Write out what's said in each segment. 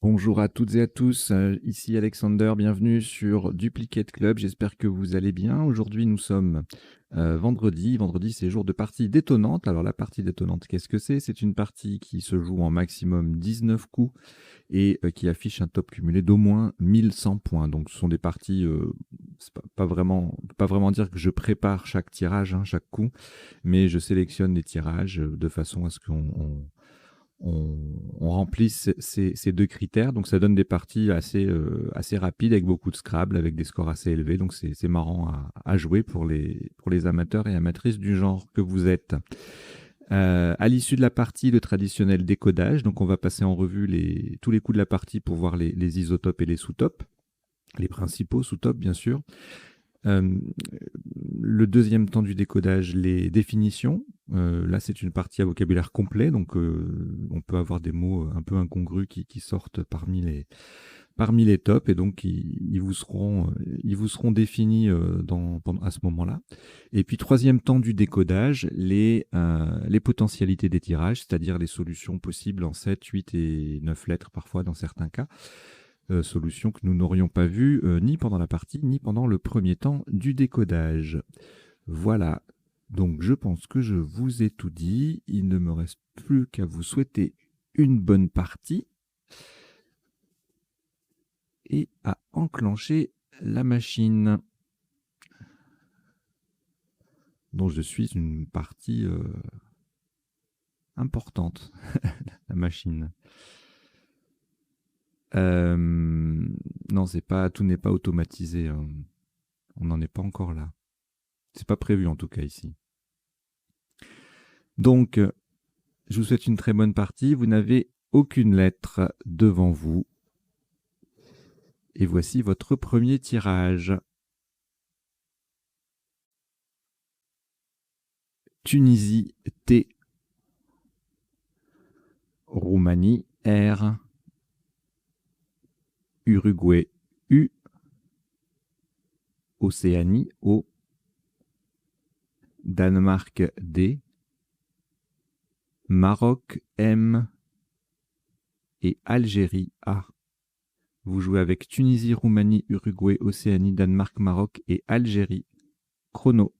Bonjour à toutes et à tous, ici Alexander, bienvenue sur Duplicate Club, j'espère que vous allez bien. Aujourd'hui nous sommes vendredi c'est jour de partie détonnante. Alors la partie détonnante, qu'est-ce que c'est? C'est une partie qui se joue en maximum 19 coups et qui affiche un top cumulé d'au moins 1100 points. Donc ce sont des parties, c'est pas vraiment dire que je prépare chaque tirage, hein, chaque coup, mais je sélectionne les tirages de façon à ce qu'on remplisse ces deux critères. Donc ça donne des parties assez rapides avec beaucoup de Scrabble, avec des scores assez élevés. Donc c'est marrant à jouer pour les amateurs et amatrices du genre que vous êtes. À l'issue de la partie, le traditionnel décodage. Donc on va passer en revue tous les coups de la partie pour voir les isotopes et les sous-topes. Les principaux sous-topes, bien sûr. Euh, le deuxième temps du décodage, les définitions. Là, c'est une partie à vocabulaire complet, donc on peut avoir des mots un peu incongrus qui sortent parmi les tops, et donc ils vous seront définis à ce moment-là. Et puis, troisième temps du décodage, les potentialités des tirages, c'est-à-dire les solutions possibles en 7, 8 et 9 lettres parfois dans certains cas. Solutions que nous n'aurions pas vues ni pendant la partie, ni pendant le premier temps du décodage. Voilà, donc je pense que je vous ai tout dit. Il ne me reste plus qu'à vous souhaiter une bonne partie et à enclencher la machine, dont je suis une partie importante, la machine. Non, tout n'est pas automatisé, hein. On n'en est pas encore là. C'est pas prévu en tout cas ici. Donc, je vous souhaite une très bonne partie. Vous n'avez aucune lettre devant vous. Et voici votre premier tirage. Tunisie T, Roumanie R, Uruguay U, Océanie O, Danemark D, Maroc M et Algérie A. Vous jouez avec Tunisie, Roumanie, Uruguay, Océanie, Danemark, Maroc et Algérie. Chrono.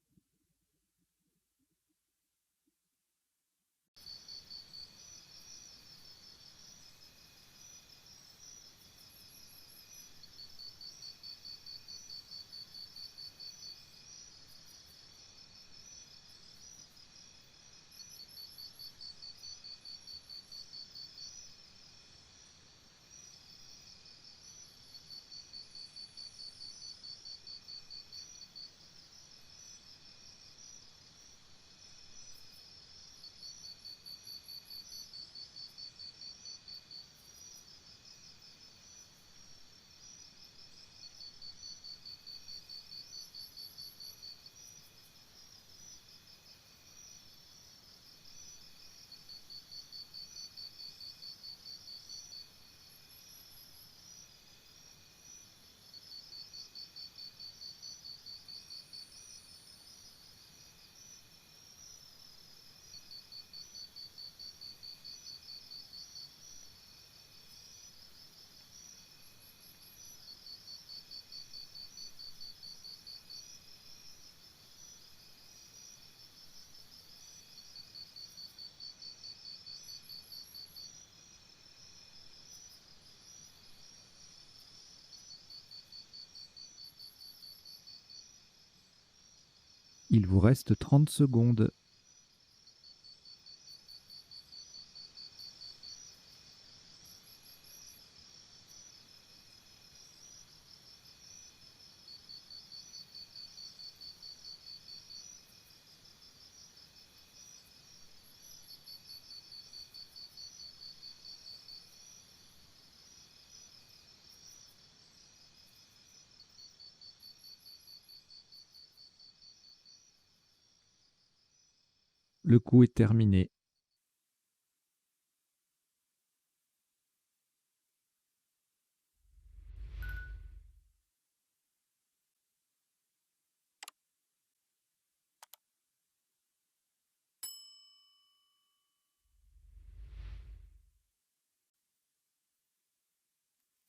Il vous reste 30 secondes. Le coup est terminé.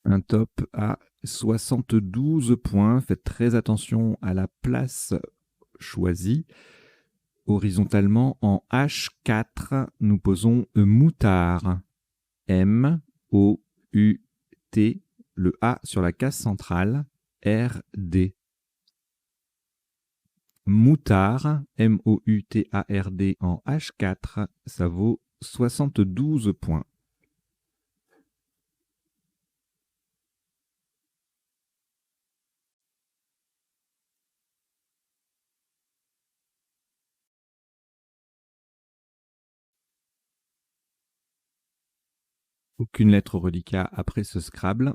Un top à 72 points. Faites très attention à la place choisie. Horizontalement, en H4, nous posons moutard. M-O-U-T, le A sur la case centrale, R-D. Moutard, M-O-U-T-A-R-D en H4, ça vaut 72 points. Aucune lettre reliquat après ce Scrabble.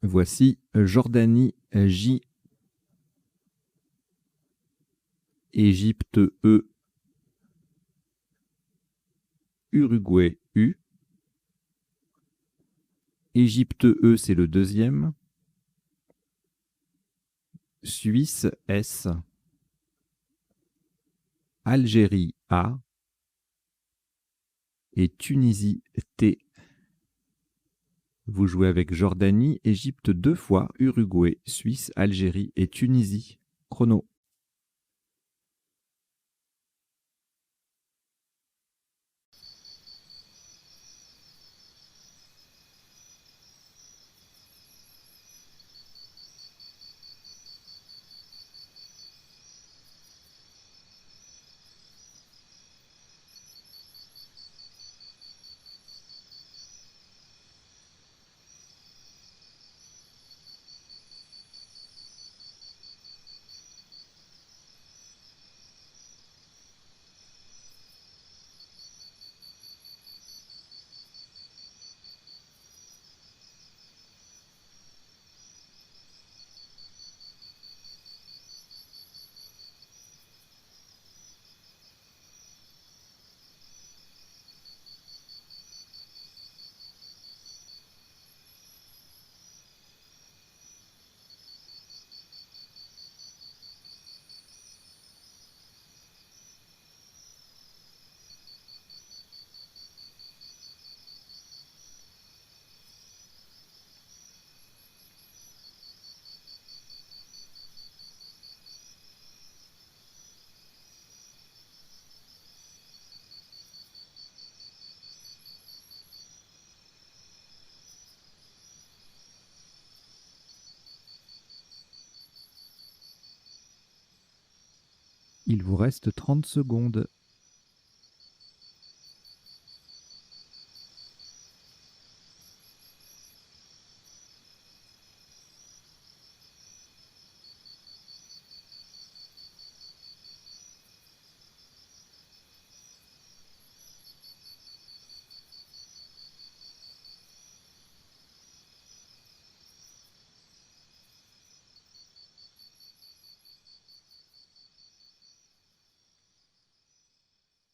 Voici Jordanie J, Égypte E, Uruguay U. Égypte E, c'est le deuxième. Suisse S. Algérie A. Et Tunisie T. Vous jouez avec Jordanie, Égypte 2 fois, Uruguay, Suisse, Algérie et Tunisie. Chrono. Il vous reste 30 secondes.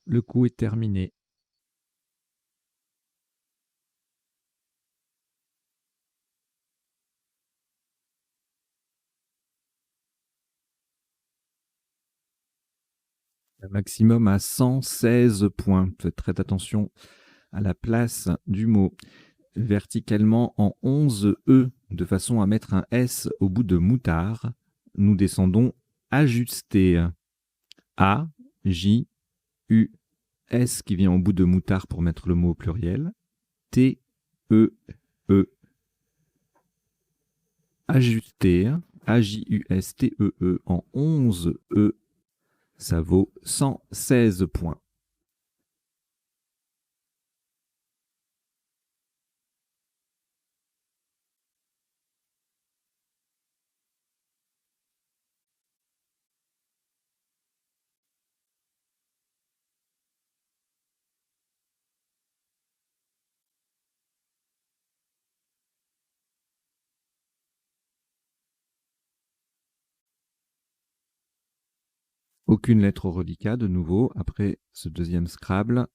Le coup est terminé. Un maximum à 116 points. Faites très attention à la place du mot. Verticalement en 11 E, de façon à mettre un S au bout de moutard. Nous descendons ajuster. A, J, U, S qui vient au bout de moutard pour mettre le mot au pluriel. T, E, E. Ajuster. A-J-U-S-T-E-E en 11 E. Ça vaut 116 points. Aucune lettre au reliquat de nouveau après ce deuxième Scrabble.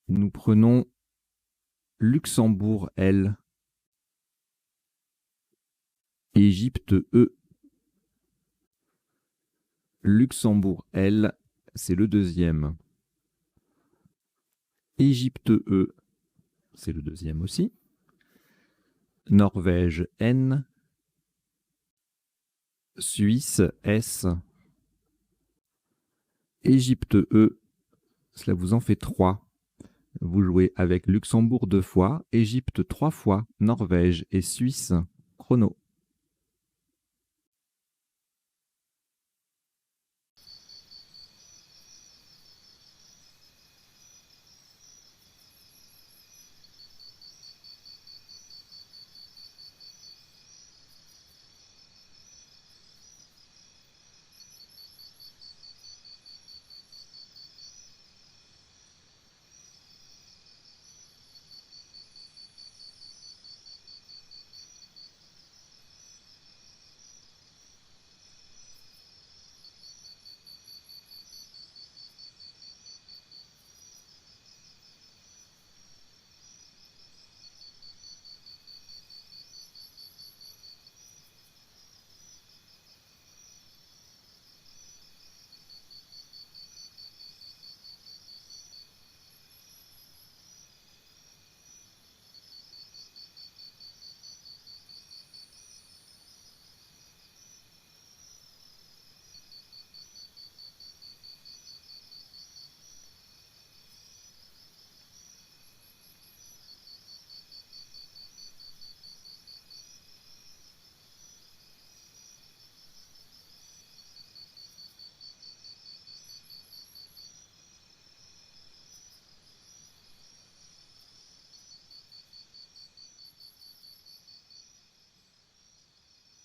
Nous prenons Luxembourg L, Égypte E. Luxembourg L, c'est le deuxième. Égypte E, c'est le deuxième aussi. Norvège N. Suisse S. Égypte E, cela vous en fait 3. Vous jouez avec Luxembourg 2 fois, Égypte 3 fois, Norvège et Suisse. Chrono.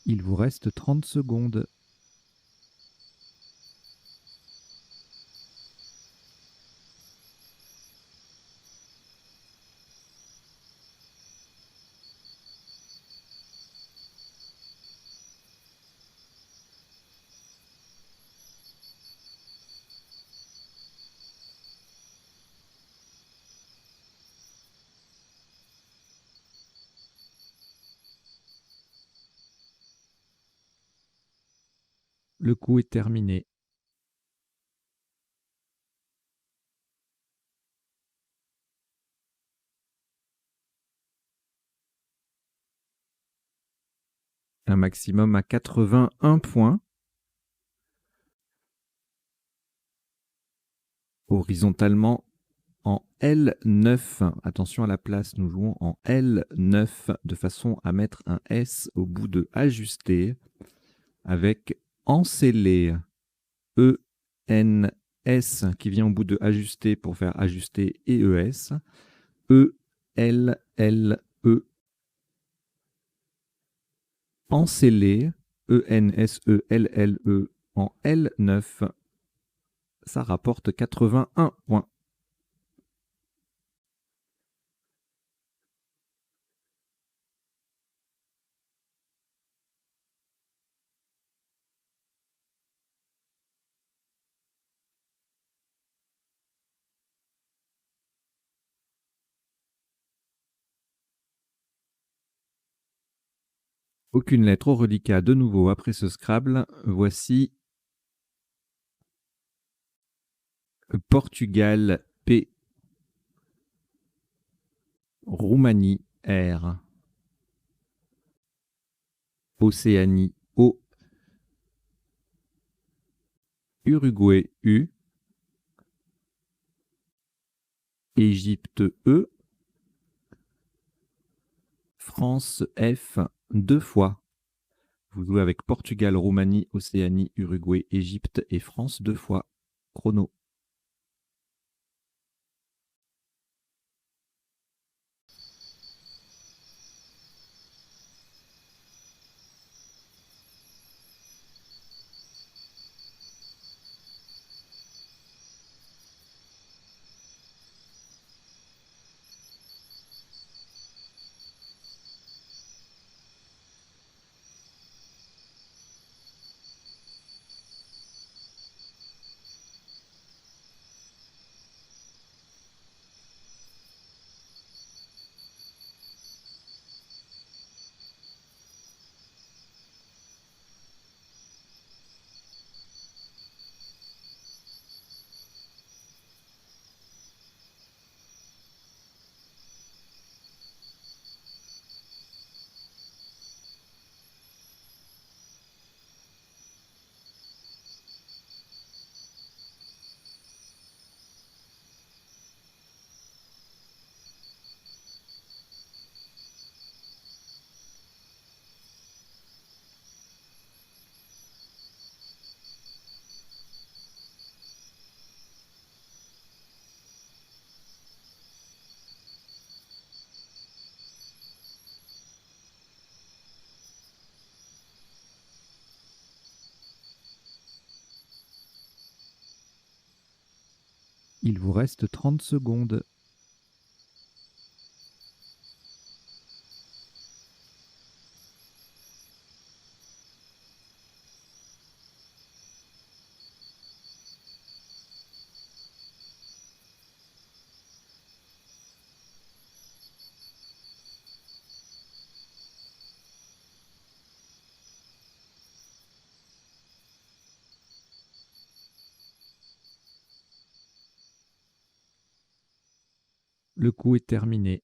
Il vous reste 30 secondes. Le coup est terminé. Un maximum à 81 points. Horizontalement en L9. Attention à la place, nous jouons en L9 de façon à mettre un S au bout de ajuster avec enceler. E-N-S qui vient au bout de ajuster pour faire ajuster et ES. E-L-L-E. Enceler. E-N-S-E-L-L-E en L9. Ça rapporte 81 points. Aucune lettre au reliquat de nouveau après ce Scrabble. Voici Portugal P. Roumanie R. Océanie O. Uruguay U. Égypte E. France F 2 fois. Vous jouez avec Portugal, Roumanie, Océanie, Uruguay, Égypte et France 2 fois. Chrono. Il vous reste 30 secondes. Le coup est terminé.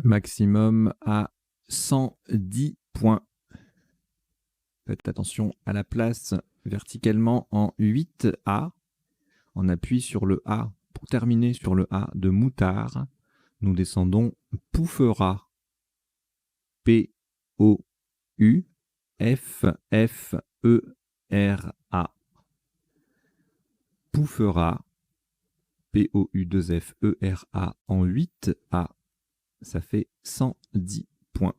Maximum à 110 points. Faites attention à la place verticalement en 8A. On appuie sur le A pour terminer sur le A de moutard. Nous descendons Pouffera. P-O-U-F-F-E-R-A. Pouffera. P-O-U-2-F-E-R-A en 8A. Ça fait 110 points.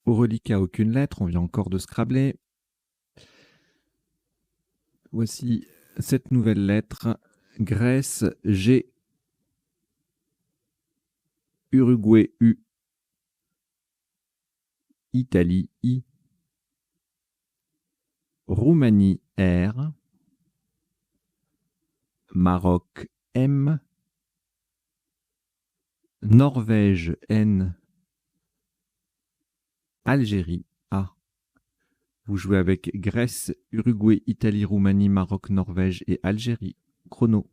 Au reliquat, aucune lettre, on vient encore de scrabler. Voici cette nouvelle lettre. Grèce, G. Uruguay, U. Italie, I. Roumanie, R. Maroc, M. Norvège, N. Algérie, A. Vous jouez avec Grèce, Uruguay, Italie, Roumanie, Maroc, Norvège et Algérie. Chrono.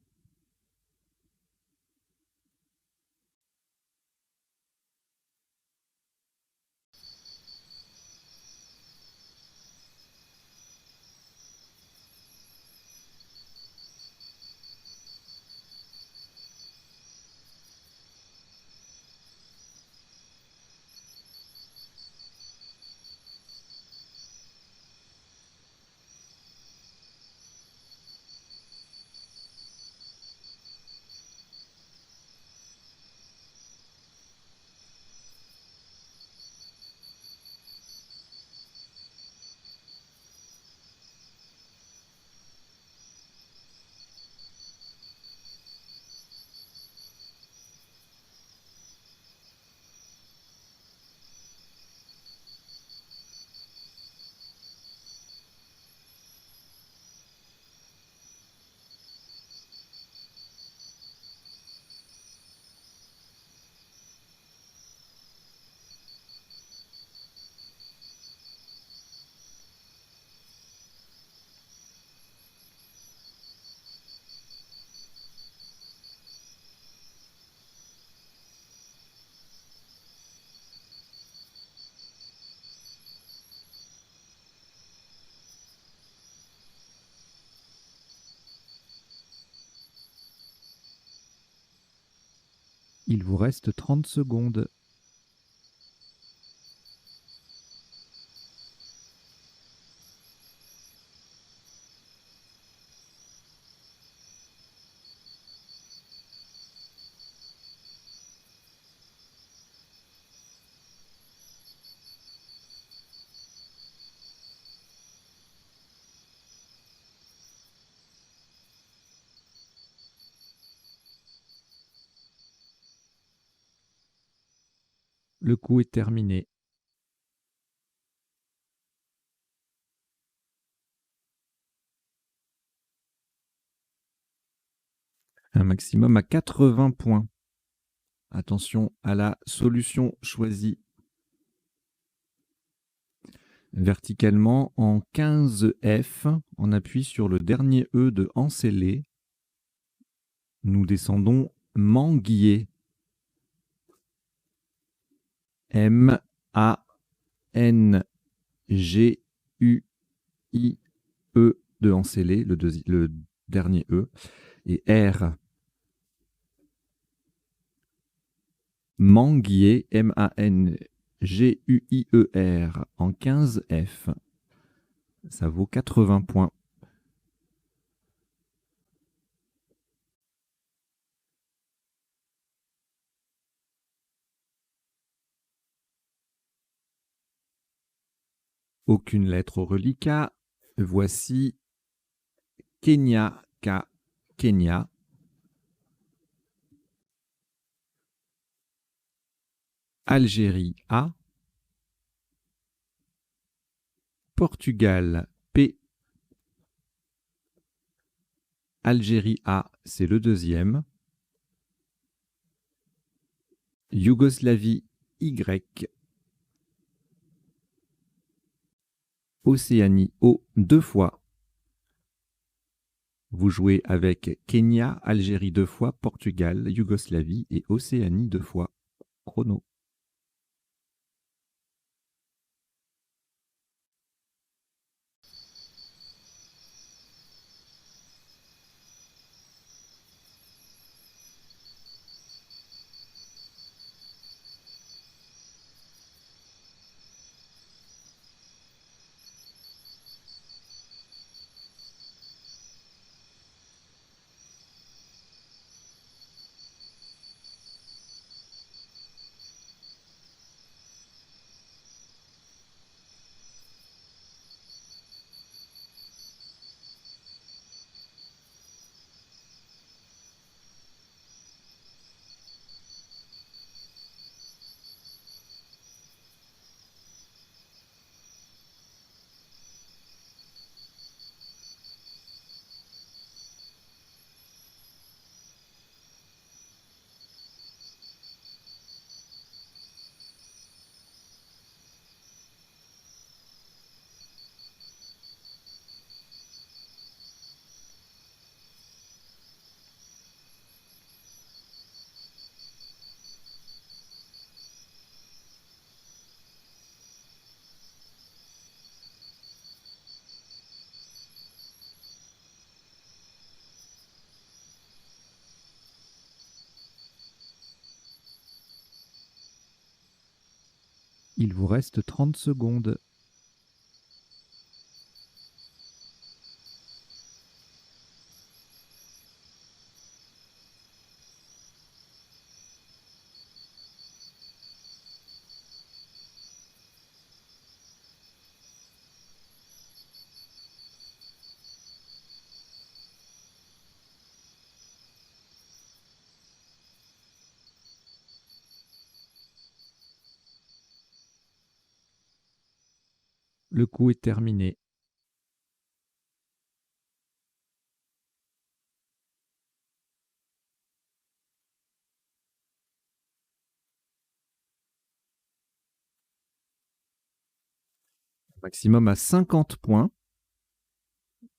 Il vous reste 30 secondes. Le coup est terminé. Un maximum à 80 points. Attention à la solution choisie. Verticalement en 15F, on appuie sur le dernier E de Encelé. Nous descendons Manguier. M-A-N-G-I-E-R. U, I, E, de en scellé, le dernier E, et R. Manguier, M-A-N-G-U-I-E-R, en 15 F. Ça vaut 80 points. Aucune lettre au reliquat. Voici Kenya, K, Kenya. Algérie, A. Portugal, P. Algérie A, c'est le deuxième. Yougoslavie, Y. Océanie, O, 2 fois. Vous jouez avec Kenya, Algérie 2 fois, Portugal, Yougoslavie et Océanie 2 fois. Chrono. Il vous reste 30 secondes. Le coup est terminé. Maximum à 50 points.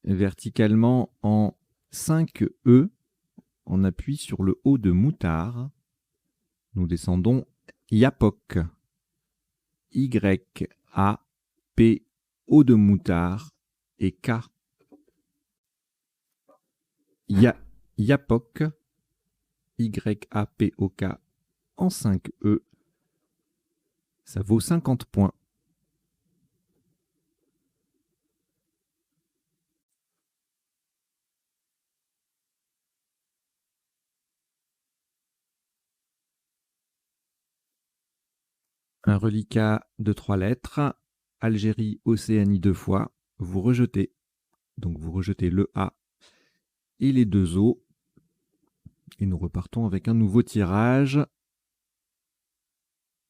Verticalement en 5 E. On appuie sur le haut de Moutard. Nous descendons Yapok. Y-A-P, O de Moutard et K. Yapok. Y-A-P-O-K en 5 E. Ça vaut 50 points. Un reliquat de 3 lettres. Algérie, Océanie 2 fois. Vous rejetez. Donc vous rejetez le A et les 2 O. Et nous repartons avec un nouveau tirage.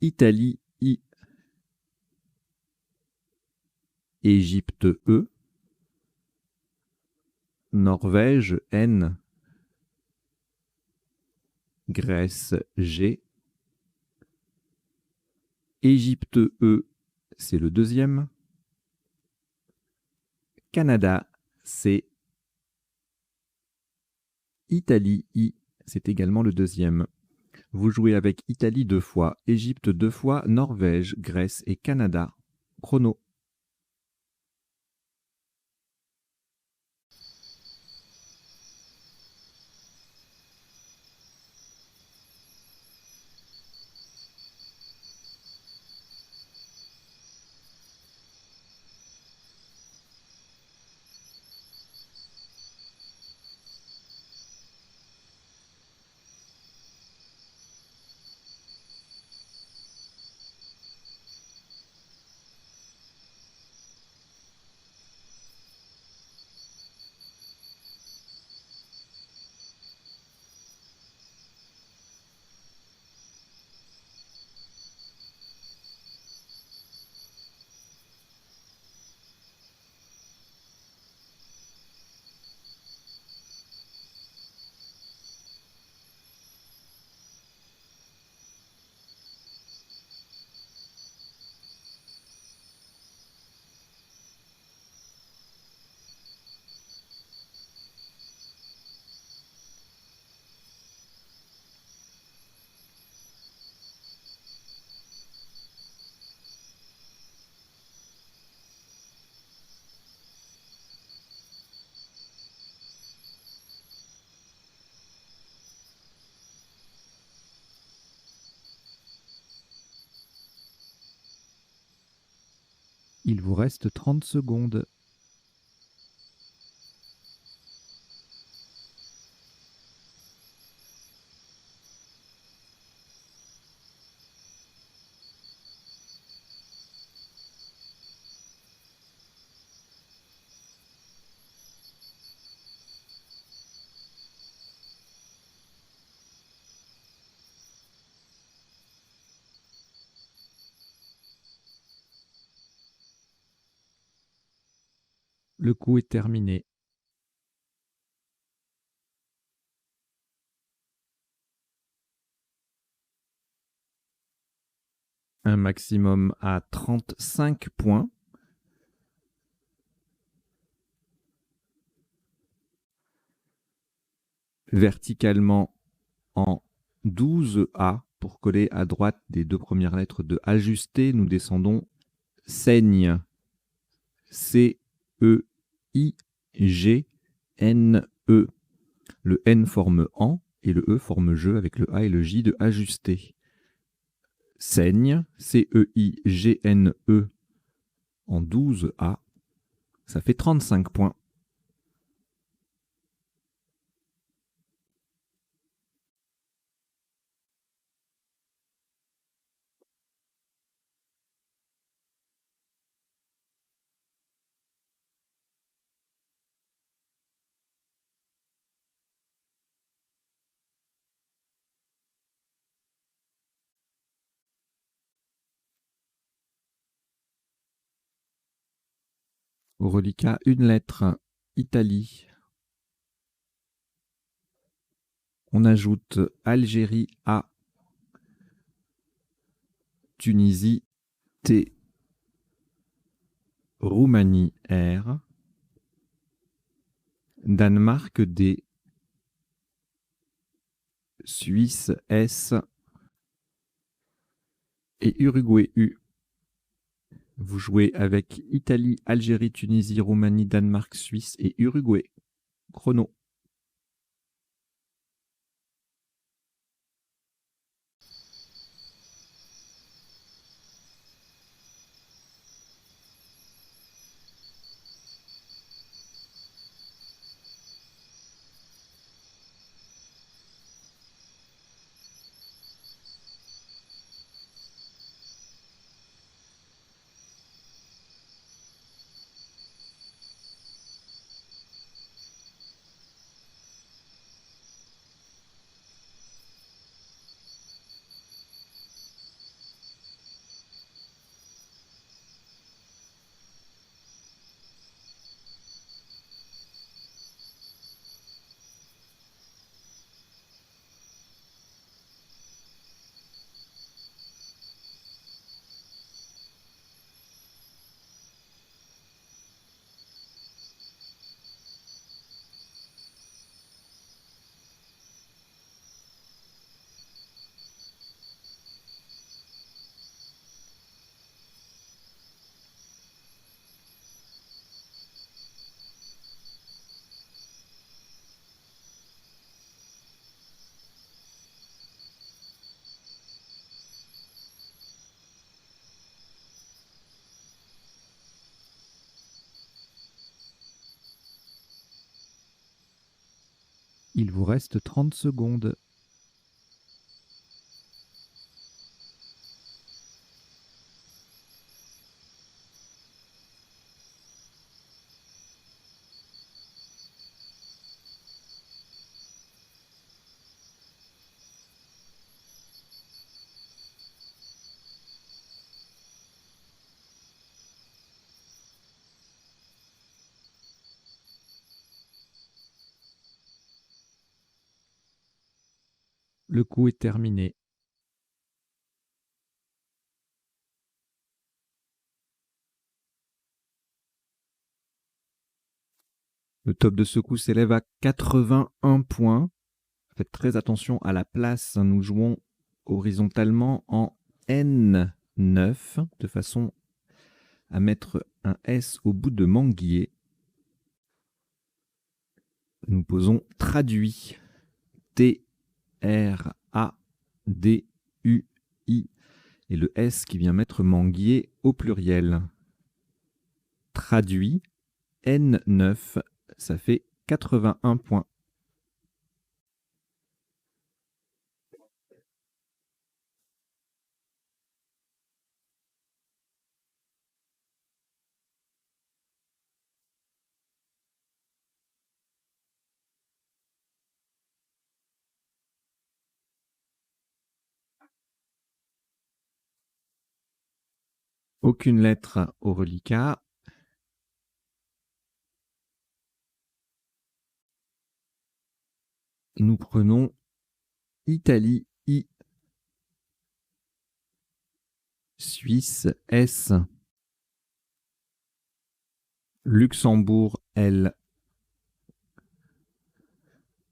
Italie, I. Égypte, E. Norvège, N. Grèce, G. Égypte, E, c'est le deuxième. Canada, C. Italie, I, c'est également le deuxième. Vous jouez avec Italie 2 fois, Égypte 2 fois, Norvège, Grèce et Canada. Chrono. Il vous reste 30 secondes. Le coup est terminé. Un maximum à 35 points. Verticalement en 12A pour coller à droite des deux premières lettres de ajusté. Nous descendons saigne. C-E-I-G-N-E. Le N forme en et le E forme je avec le A et le J de ajusté. Saigne, C-E-I-G-N-E en 12A. Ça fait 35 points. Au reliquat, une lettre, Italie. On ajoute Algérie A, Tunisie T, Roumanie R, Danemark D, Suisse S et Uruguay U. Vous jouez avec Italie, Algérie, Tunisie, Roumanie, Danemark, Suisse et Uruguay. Chrono. Il vous reste 30 secondes. Le coup est terminé. Le top de ce coup s'élève à 81 points. Faites très attention à la place. Nous jouons horizontalement en N9 de façon à mettre un S au bout de manguier. Nous posons traduit. T-R-A-D-U-I et le S qui vient mettre manguier au pluriel. traduit N9, ça fait 81 points. Aucune lettre au reliquat. Nous prenons Italie I, Suisse S, Luxembourg L.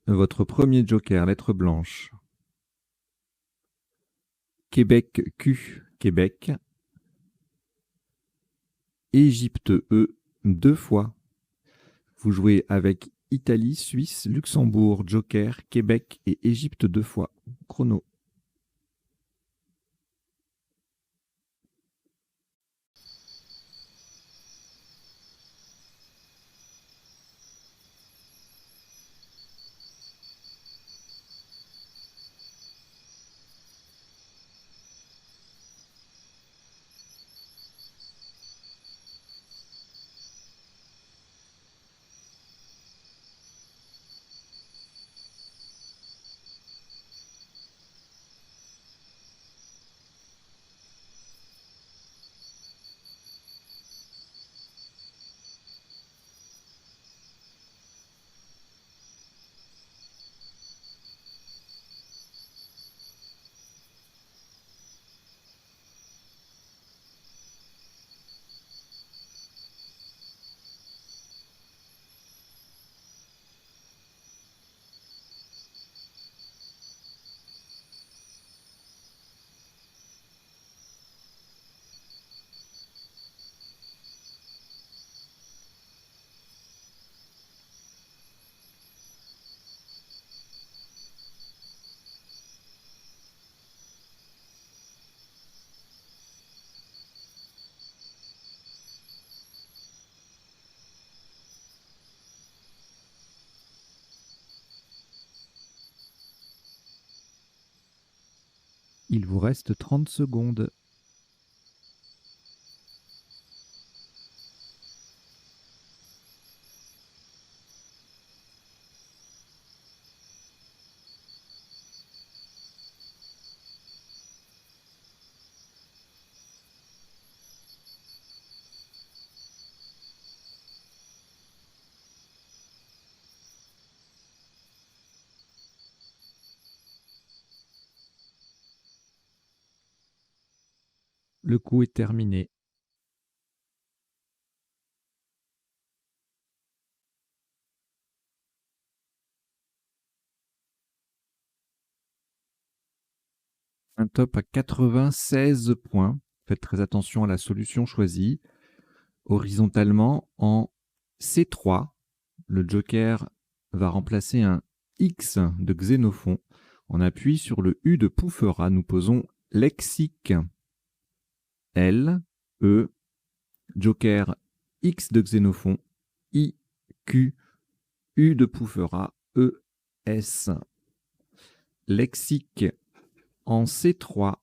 Votre premier joker, lettre blanche. Québec Q, Québec. Égypte E, 2 fois. Vous jouez avec Italie, Suisse, Luxembourg, joker, Québec et Égypte 2 fois. Chrono. Il vous reste 30 secondes. Le coup est terminé. Un top à 96 points. Faites très attention à la solution choisie. Horizontalement, en C3, le joker va remplacer un X de Xénophon. On appuie sur le U de Pouffera. Nous posons lexique. L, E, joker X de Xénophon, I, Q, U de Pouffera, E, S. Lexique en C3,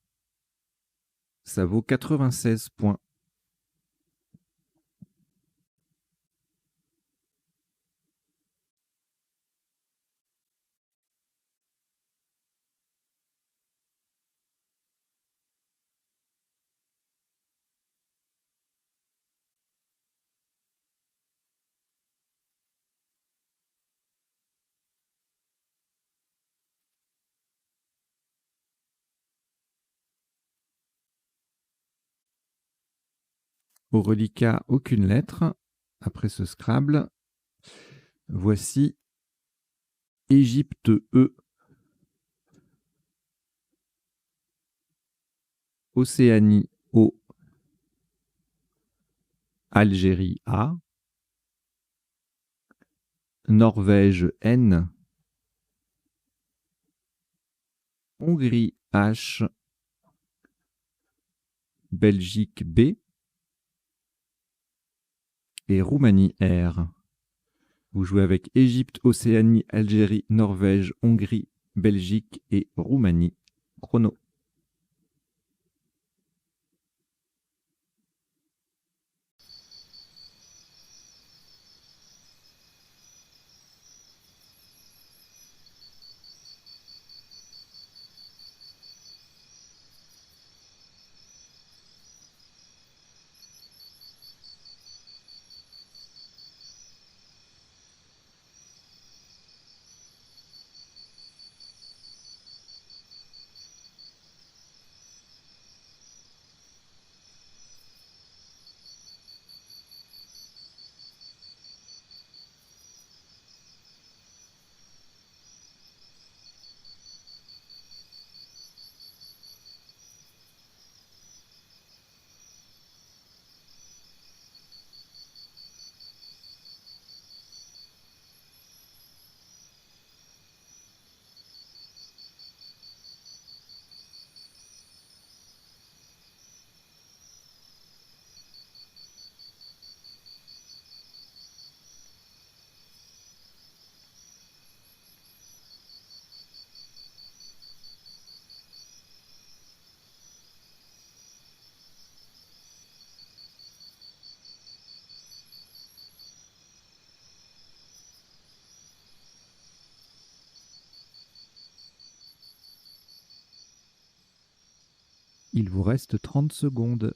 ça vaut 96 points. Au reliquat, aucune lettre. Après ce Scrabble, voici Égypte E, Océanie O, Algérie A, Norvège N, Hongrie H, Belgique B, et Roumanie R. Vous jouez avec Égypte, Océanie, Algérie, Norvège, Hongrie, Belgique et Roumanie. Chrono. Il vous reste 30 secondes.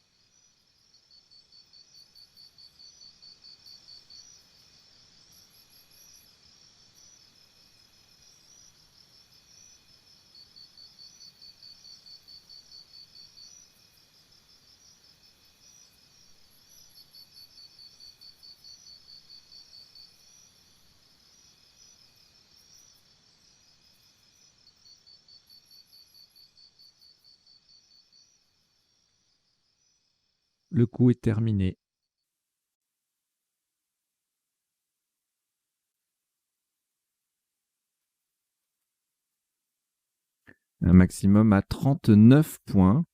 Le coup est terminé. Un maximum à 39 points.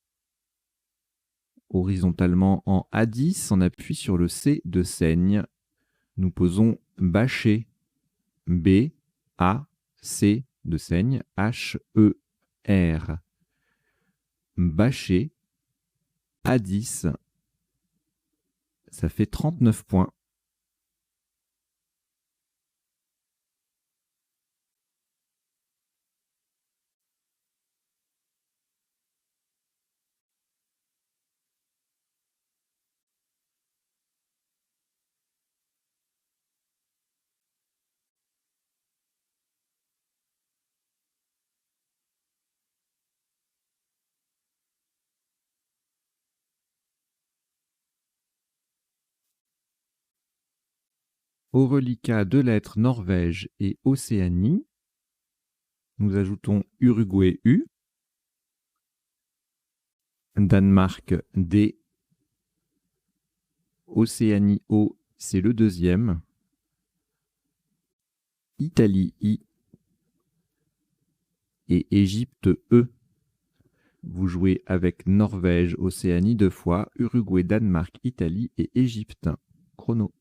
Horizontalement en A10, on appuie sur le C de Seigne. Nous posons bâché. B, A, C de Seigne, H, E, R. Bâché. A10. Ça fait 39 points. Au reliquat 2 lettres Norvège et Océanie, nous ajoutons Uruguay U, Danemark D, Océanie O, c'est le deuxième, Italie I et Égypte E. Vous jouez avec Norvège, Océanie 2 fois, Uruguay, Danemark, Italie et Égypte. Chrono.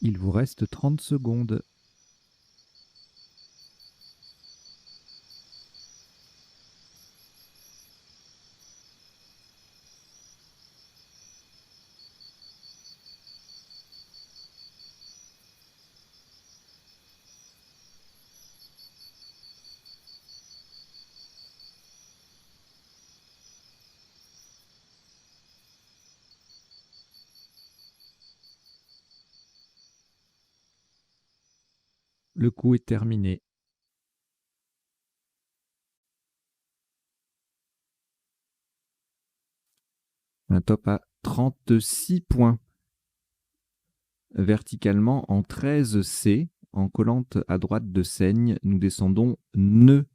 Il vous reste 30 secondes. Le coup est terminé. Un top à 36 points. Verticalement en 13C, en collante à droite de seigne, nous descendons nœud.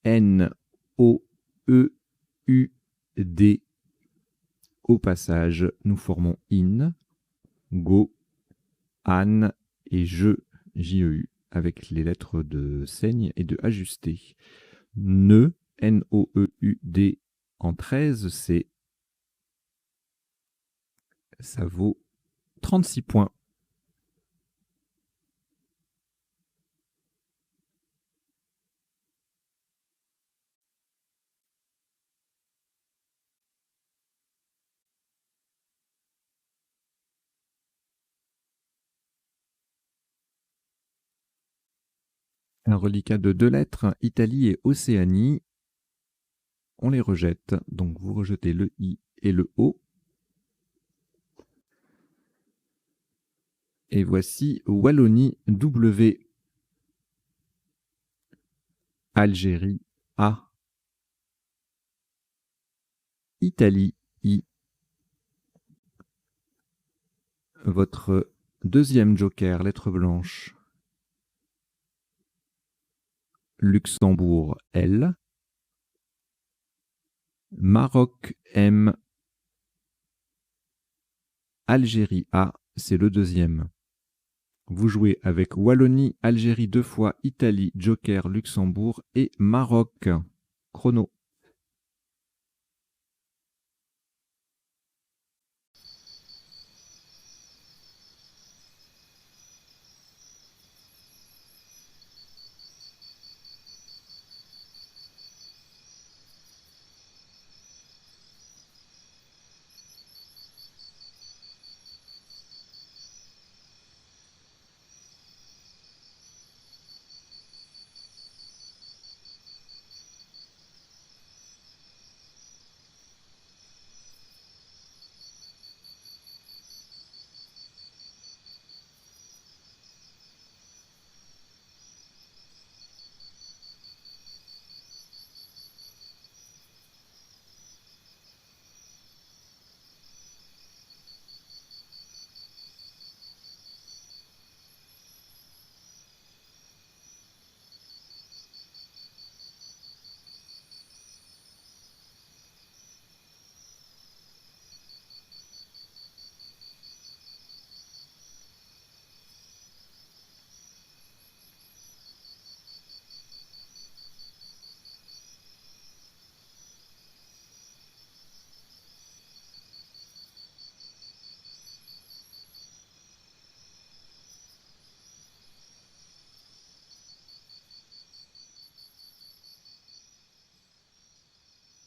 N, O, E, U, D. Au passage, nous formons in, go, an et je, J-E-U, avec les lettres de seigne et de ajusté. Nœud, N-O-E-U-D, en 13C. Ça vaut 36 points. Un reliquat de 2 lettres, Italie et Océanie. On les rejette, donc vous rejetez le I et le O. Et voici Wallonie W, Algérie A, Italie I. Votre deuxième joker, lettre blanche, Luxembourg L, Maroc M, Algérie A, c'est le deuxième. Vous jouez avec Wallonie, Algérie 2 fois, Italie, joker, Luxembourg et Maroc. Chrono.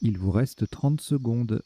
Il vous reste 30 secondes.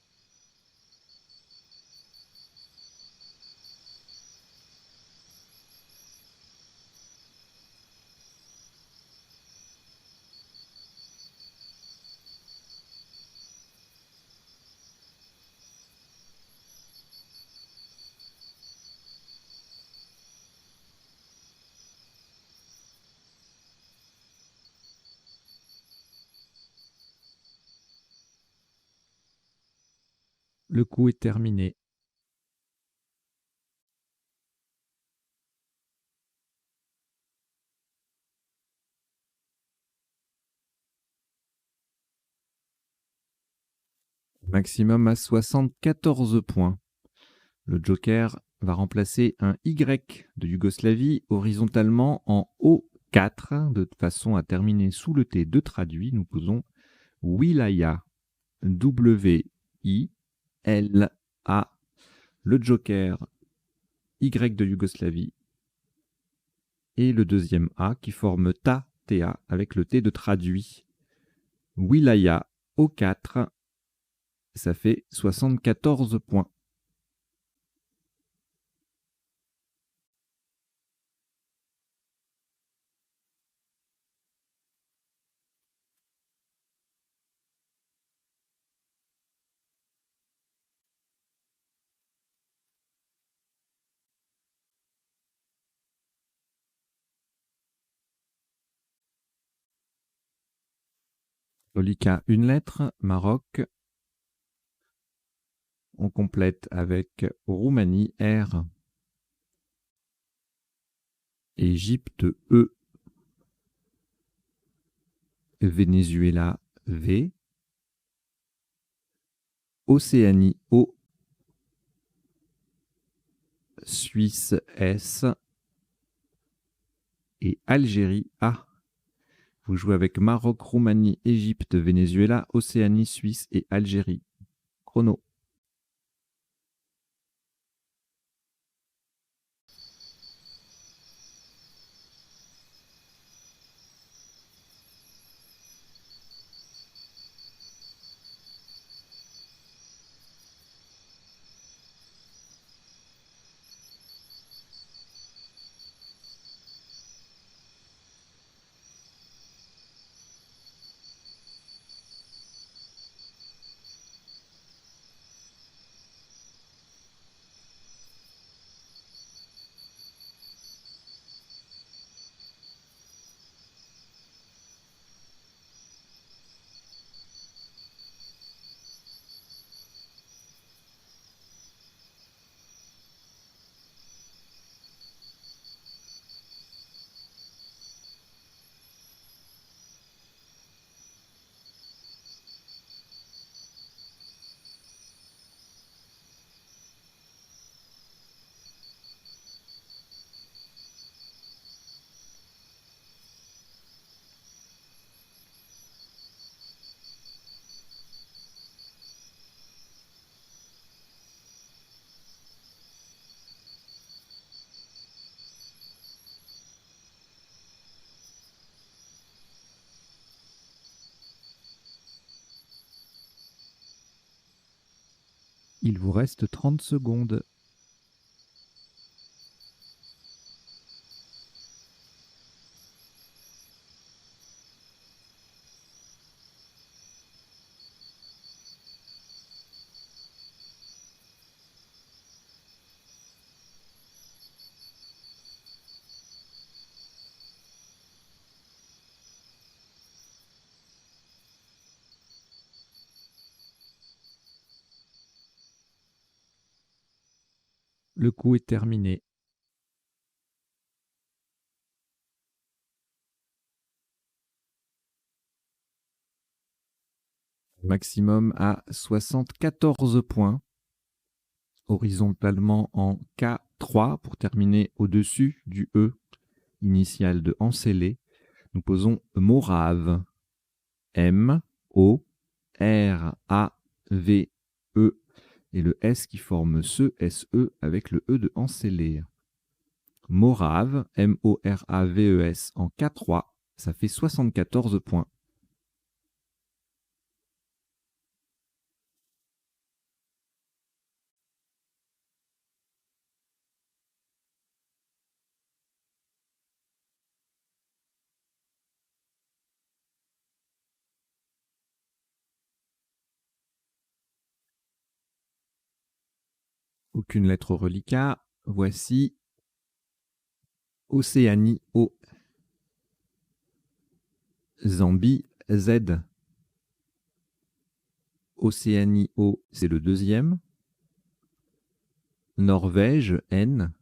Le coup est terminé. Maximum à 74 points. Le joker va remplacer un Y de Yougoslavie horizontalement en O4 de façon à terminer sous le T de traduit. Nous posons Wilaya, W-I-L-A. Le joker Y de Yougoslavie, et le deuxième A qui forme TA avec le T de traduit. Wilaya au 4, ça fait 74 points. Lolika, une lettre. Maroc. On complète avec Roumanie, R. Égypte, E. Venezuela, V. Océanie, O. Suisse, S. Et Algérie, A. Vous jouez avec Maroc, Roumanie, Égypte, Venezuela, Océanie, Suisse et Algérie. Chrono. Il vous reste 30 secondes. Le coup est terminé. Maximum à 74 points. Horizontalement en K3 pour terminer au-dessus du E initial de Encelé. Nous posons Morave. M, O, R, A, V, E. Et le S qui forme ce SE avec le E de Encelé. Morave, M-O-R-A-V-E-S en K3, ça fait 74 points. Aucune lettre au reliquat. Voici Océanie, O. Zambie, Z. Océanie, O, c'est le deuxième. Norvège, N.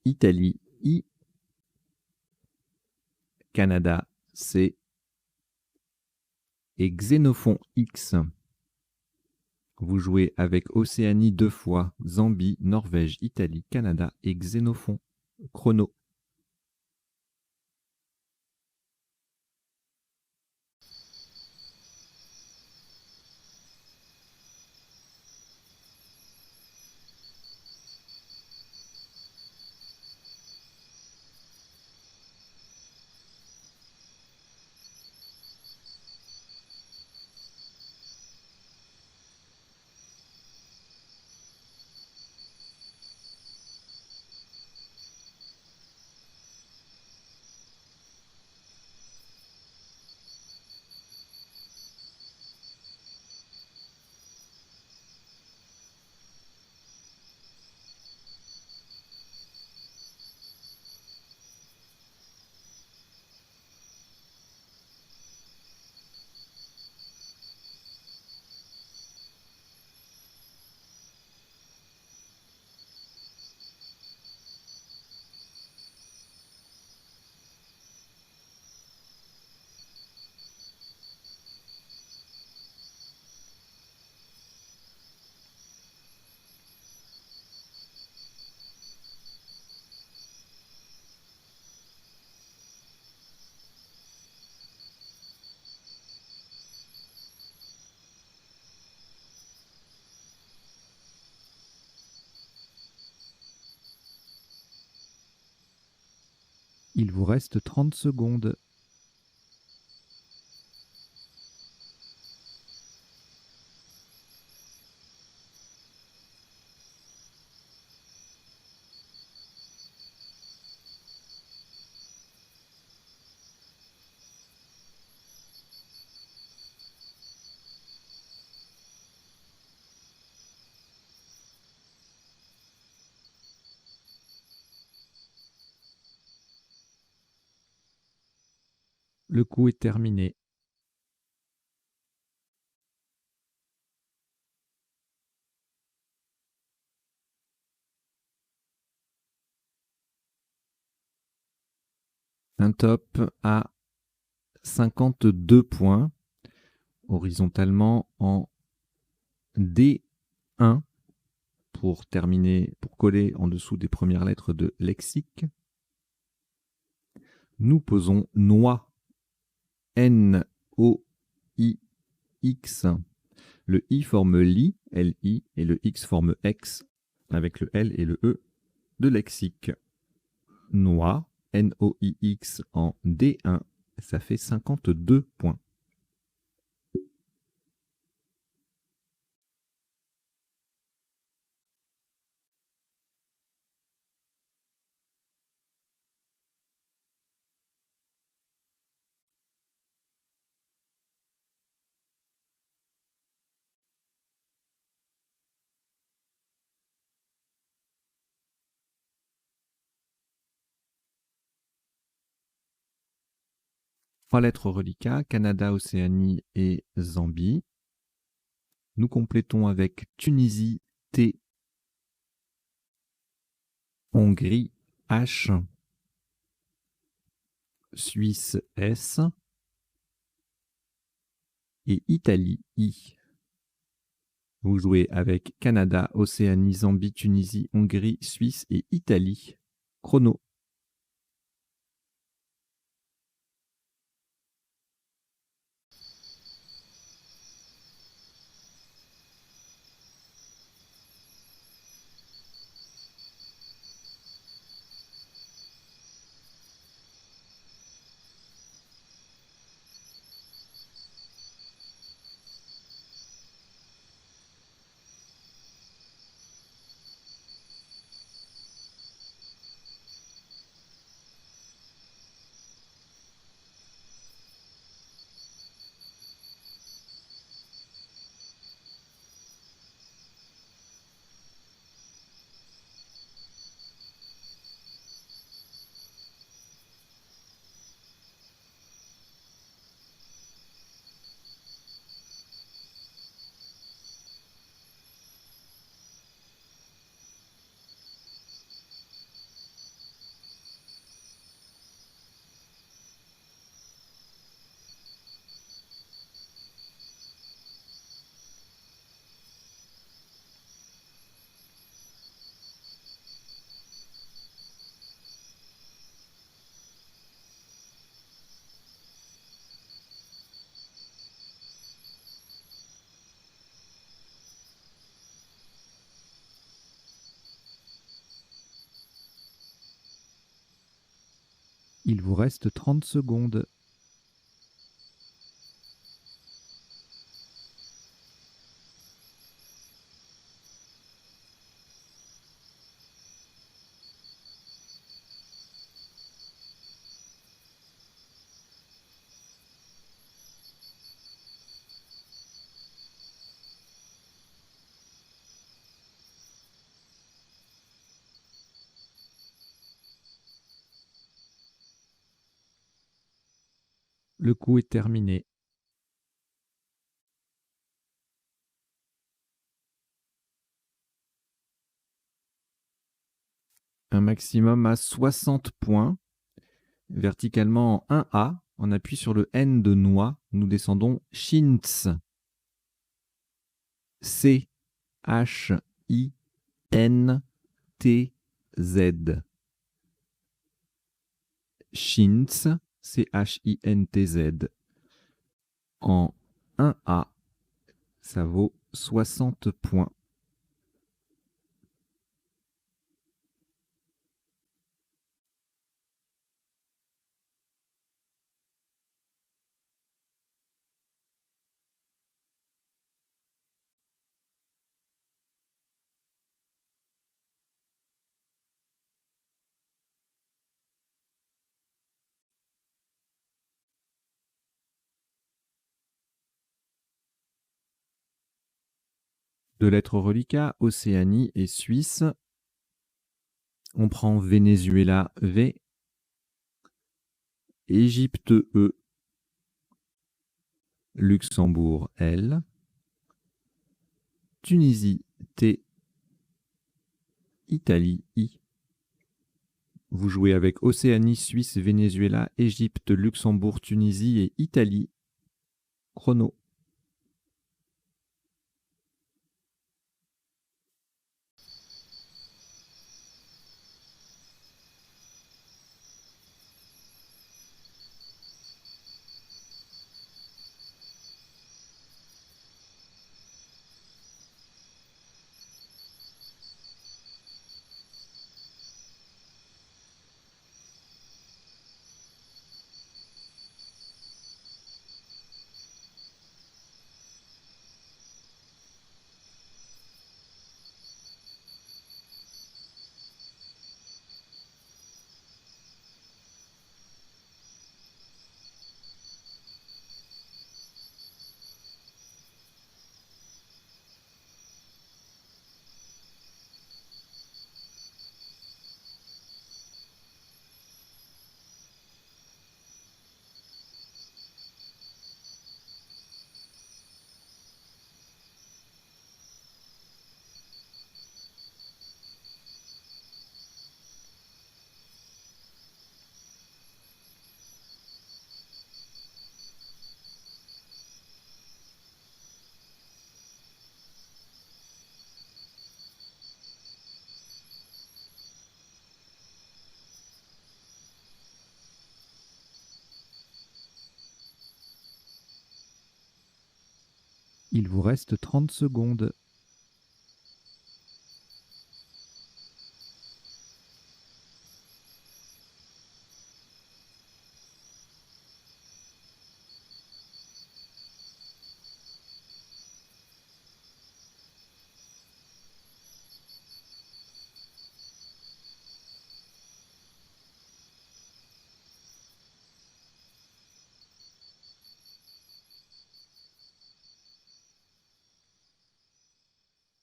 Italie, I. Canada, C. Et Xénophon, X. Vous jouez avec Océanie 2 fois, Zambie, Norvège, Italie, Canada et Xénophon. Chrono. Il vous reste 30 secondes. Le coup est terminé. Un top à 52 points, horizontalement en D1 pour terminer, pour coller en dessous des premières lettres de lexique. Nous posons noix, N-O-I-X. Le I forme li, L-I, et le X forme X, avec le L et le E de lexique. Noix, N-O-I-X en D1, ça fait 52 points. Trois lettres reliquats, Canada, Océanie et Zambie. Nous complétons avec Tunisie, T, Hongrie, H, Suisse, S, et Italie, I. Vous jouez avec Canada, Océanie, Zambie, Tunisie, Hongrie, Suisse et Italie. Chrono. Il vous reste 30 secondes. Le coup est terminé. Un maximum à 60 points. Verticalement en 1A, on appuie sur le N de noix. Nous descendons Chintz. C-H-I-N-T-Z. Chintz, C-H-I-N-T-Z. En 1A, ça vaut 60 points. 2 lettres reliquats, Océanie et Suisse. On prend Venezuela, V. Égypte, E. Luxembourg, L. Tunisie, T. Italie, I. Vous jouez avec Océanie, Suisse, Venezuela, Égypte, Luxembourg, Tunisie et Italie. Chrono. Il vous reste 30 secondes.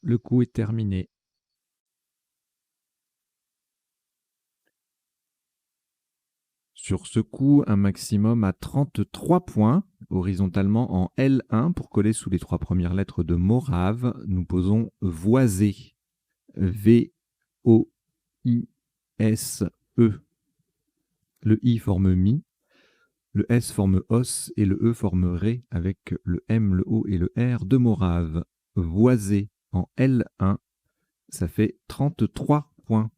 Le coup est terminé. Sur ce coup, un maximum à 33 points, horizontalement en L1 pour coller sous les 3 premières lettres de Morave. Nous posons Voisé. V-O-I-S-E. Le I forme Mi, le S forme Os et le E forme Ré avec le M, le O et le R de Morave. Voisé en L1, ça fait 33 points.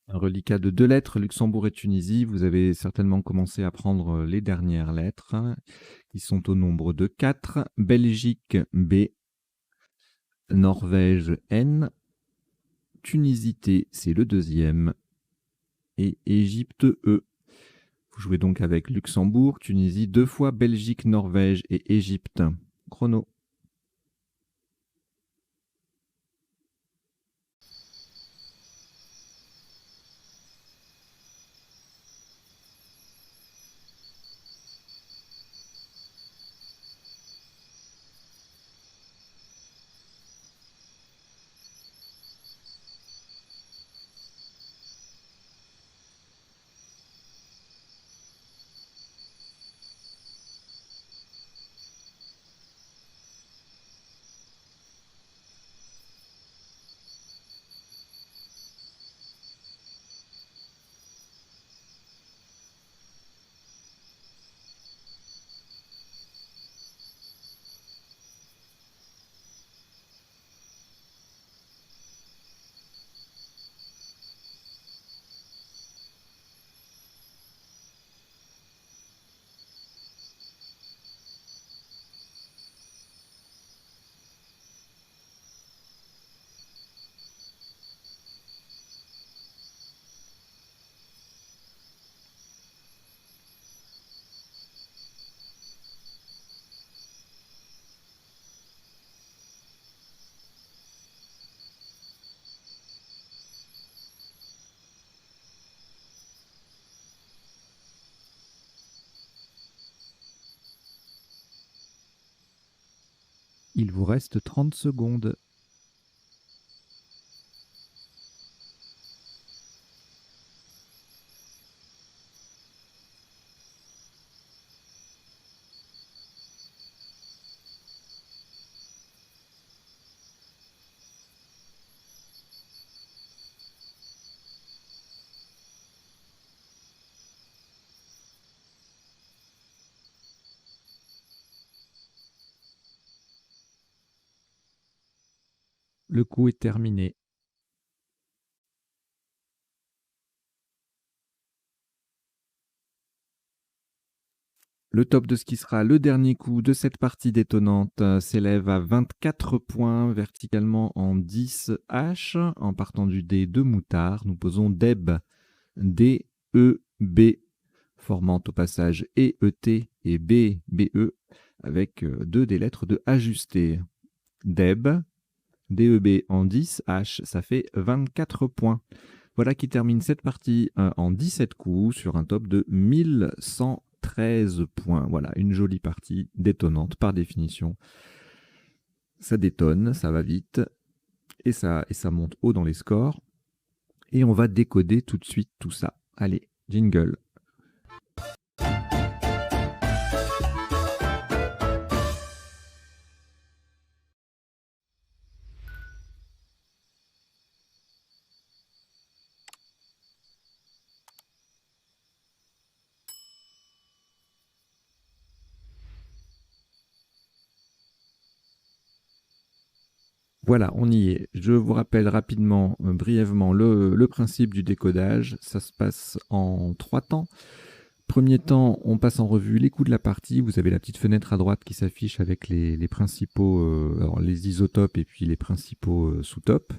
Un reliquat de 2 lettres, Luxembourg et Tunisie. Vous avez certainement commencé à prendre les dernières lettres, qui sont au nombre de 4. Belgique, B. Norvège, N. Tunisie, T, c'est le deuxième. Et Égypte, E. Vous jouez donc avec Luxembourg, Tunisie, 2 fois Belgique, Norvège et Égypte. Chrono. Il vous reste 30 secondes. Le coup est terminé. Le top de ce qui sera le dernier coup de cette partie détonnante s'élève à 24 points verticalement en 10 H. En partant du dé de moutard, nous posons Deb, D-E-B, formant au passage E-E-T et B-B-E, avec deux des lettres de ajusté. Deb, D-E-B en 10 H, ça fait 24 points. Voilà qui termine cette partie en 17 coups sur un top de 1113 points. Voilà, une jolie partie détonnante par définition. Ça détonne, ça va vite et ça monte haut dans les scores. Et on va décoder tout de suite tout ça. Allez, jingle. Voilà, on y est. Je vous rappelle rapidement, brièvement, le principe du décodage. Ça se passe en 3 temps. Premier temps, on passe en revue les coups de la partie. Vous avez la petite fenêtre à droite qui s'affiche avec les principaux, alors les isotopes et puis les principaux sous-topes.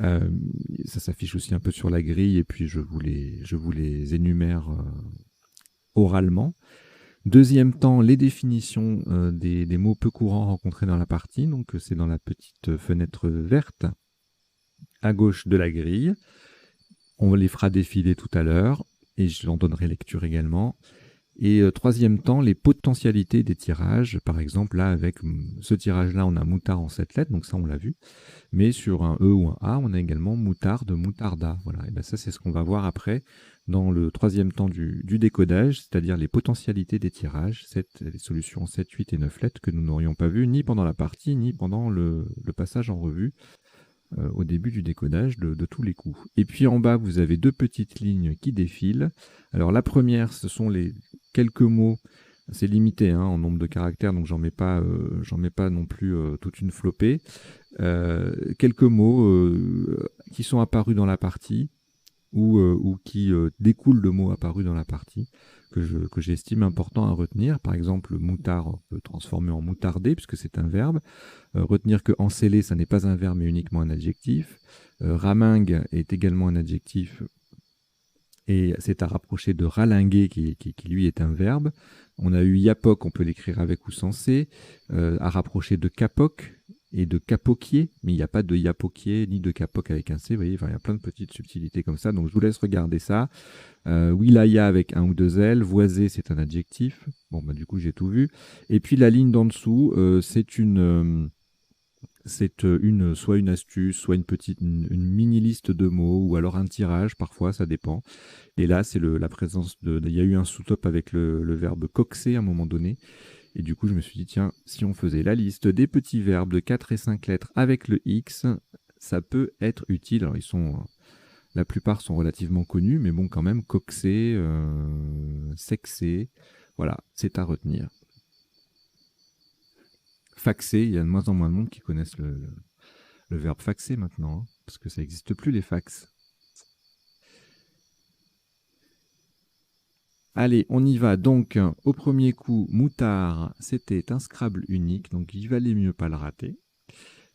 Ça s'affiche aussi un peu sur la grille et puis je vous les énumère oralement. Deuxième temps, les définitions des mots peu courants rencontrés dans la partie. Donc c'est dans la petite fenêtre verte à gauche de la grille. On les fera défiler tout à l'heure et je leur donnerai lecture également. Et troisième temps, les potentialités des tirages. Par exemple, là, avec ce tirage-là, on a moutard en 7 lettres, donc ça, on l'a vu. Mais sur un E ou un A, on a également moutarde, moutarda. Voilà. Et bien ça, c'est ce qu'on va voir après dans le troisième temps du décodage, c'est-à-dire les potentialités des tirages, les solutions 7, 8 et 9 lettres que nous n'aurions pas vues ni pendant la partie, ni pendant le passage en revue. Au début du décodage de tous les coups. Et puis en bas, vous avez deux petites lignes qui défilent. Alors la première, ce sont les quelques mots. C'est limité en nombre de caractères, donc j'en mets pas non plus toute une flopée. Quelques mots qui sont apparus dans la partie ou qui découlent de mots apparus dans la partie que j'estime important à retenir. Par exemple, moutard, on peut transformer en moutardé puisque c'est un verbe. Retenir que enceller, ça n'est pas un verbe mais uniquement un adjectif. Ramingue est également un adjectif et c'est à rapprocher de ralinguer qui lui est un verbe. On a eu yapoc, on peut l'écrire avec ou sans C, à rapprocher de capoc et de capoquier, mais il n'y a pas de yapoquier ni de capoc avec un C, vous voyez, enfin, il y a plein de petites subtilités comme ça, donc je vous laisse regarder ça. Wilaya avec un ou deux L, voiser c'est un adjectif, bon bah du coup j'ai tout vu, et puis la ligne d'en dessous, c'est soit une astuce, soit une mini liste de mots, ou alors un tirage, parfois, ça dépend. Et là, c'est la présence il y a eu un sous-top avec le verbe coxer à un moment donné. Et du coup, je me suis dit, tiens, si on faisait la liste des petits verbes de 4 et 5 lettres avec le X, ça peut être utile. Alors, la plupart sont relativement connus, mais bon, quand même, coxer, sexer, voilà, c'est à retenir. Faxer, il y a de moins en moins de monde qui connaissent le verbe faxer maintenant, parce que ça n'existe plus les fax. Allez, on y va. Donc, au premier coup, moutard, c'était un Scrabble unique, donc il valait mieux pas le rater.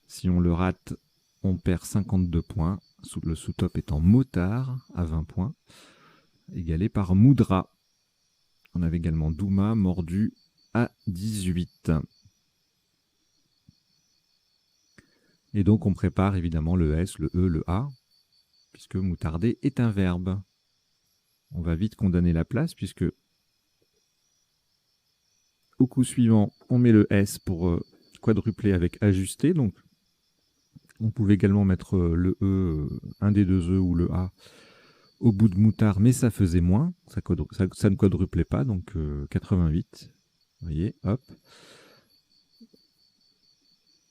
Si on le rate, on perd 52 points, le sous-top étant motard à 20 points, égalé par moudra. On avait également douma, mordu à 18. Et donc, on prépare évidemment le S, le E, le A, puisque moutarder est un verbe. On va vite condamner la place, puisque au coup suivant, on met le S pour quadruplé avec ajusté. Donc, on pouvait également mettre le E, un des deux E ou le A au bout de moutard, mais ça faisait moins. Ça ne quadruplait pas, donc 88. Vous voyez, hop.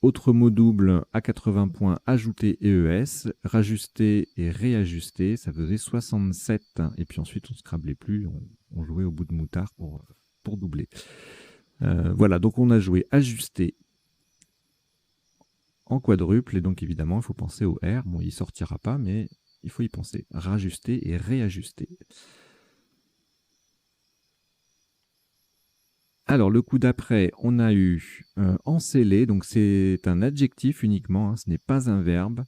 Autre mot double à 80 points, ajouter EES, rajuster et réajuster, ça faisait 67. Et puis ensuite, on ne scrablait plus, on jouait au bout de moutard pour doubler. Voilà, donc on a joué ajusté en quadruple, et donc évidemment, il faut penser au R. Bon, il ne sortira pas, mais il faut y penser. Rajuster et réajuster. Alors, le coup d'après, on a eu enceller, donc c'est un adjectif uniquement, hein, ce n'est pas un verbe.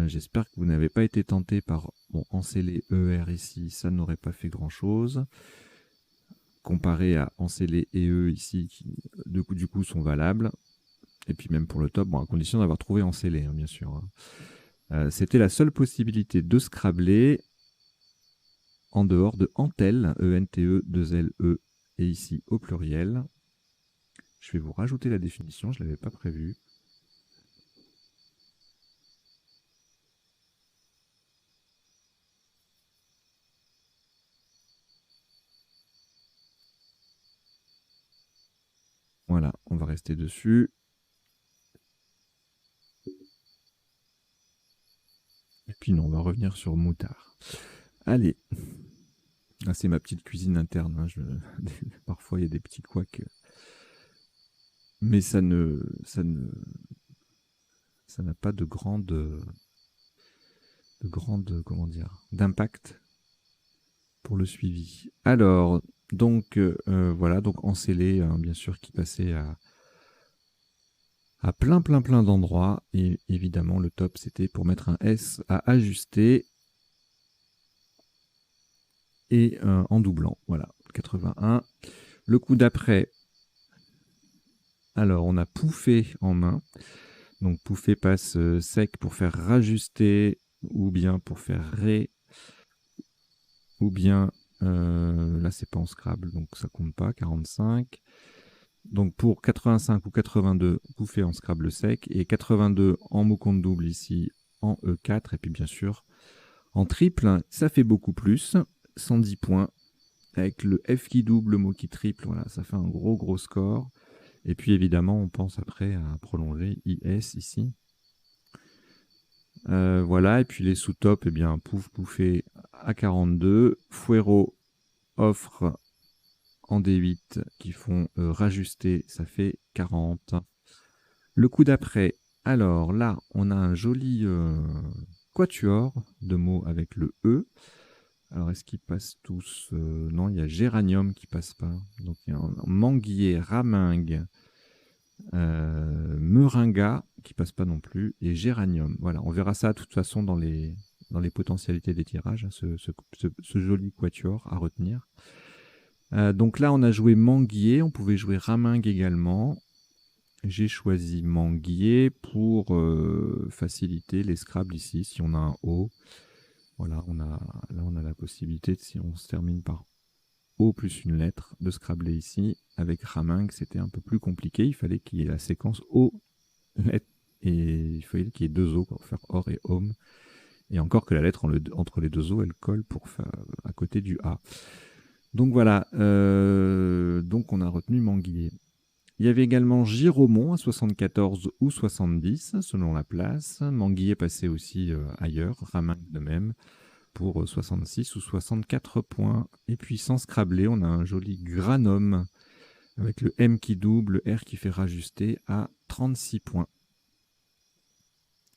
J'espère que vous n'avez pas été tenté par enceller ER ici, ça n'aurait pas fait grand-chose. Comparé à enceller et E ici, qui du coup sont valables. Et puis même pour le top, à condition d'avoir trouvé enceller, hein, bien sûr. Hein. C'était la seule possibilité de scrabler en dehors de entel, E-N-T-E, 2-L-E, et ici au pluriel. Je vais vous rajouter la définition, je ne l'avais pas prévu. Voilà, on va rester dessus. Et puis non, on va revenir sur moutard. Allez. Ah, c'est ma petite cuisine interne. Hein. Parfois, il y a des petits couacs. Mais ça n'a pas comment dire, d'impact pour le suivi. Alors, donc, voilà, donc enceller, hein, bien sûr, qui passait à plein d'endroits. Et évidemment, le top, c'était pour mettre un S à ajuster et en doublant. Voilà, 81. Le coup d'après, alors, on a pouffé en main. Donc, pouffer passe sec pour faire rajuster, ou bien pour faire ré, ou bien, là, c'est pas en Scrabble, donc ça compte pas, 45. Donc, pour 85 ou 82, pouffer en Scrabble sec, et 82 en mot compte double ici, en E4, et puis bien sûr, en triple, ça fait beaucoup plus, 110 points, avec le F qui double, le mot qui triple, voilà, ça fait un gros score. Et puis évidemment, on pense après à prolonger IS ici. Voilà, et puis les sous-tops, eh bien, pouffé à 42. Fuero offre en D8 qui font rajuster, ça fait 40. Le coup d'après, alors là, on a un joli quatuor de mots avec le E. Alors, est-ce qu'ils passent tous Non, il y a géranium qui passe pas. Donc, il y a un manguier, ramingue, Meringa, qui passe pas non plus, et Géranium. Voilà, on verra ça de toute façon dans les potentialités des tirages, hein, ce joli quatuor à retenir. Donc là, on a joué Manguier, on pouvait jouer Ramingue également. J'ai choisi Manguier pour faciliter les Scrabble ici, si on a un O. Voilà, là on a la possibilité, si on se termine par O plus une lettre, de scrabbler ici. Avec Ramingue, c'était un peu plus compliqué. Il fallait qu'il y ait la séquence O, lettre, et il fallait qu'il y ait deux O pour faire Or et Home. Et encore que la lettre entre les deux O, elle colle pour faire à côté du A. Donc voilà, donc on a retenu Manguier. Il y avait également Giromont à 74 ou 70, selon la place. Manguier passait aussi ailleurs, Ramingue de même, pour 66 ou 64 points. Et puis sans scrabler, on a un joli Granum avec le M qui double, le R qui fait rajuster à 36 points.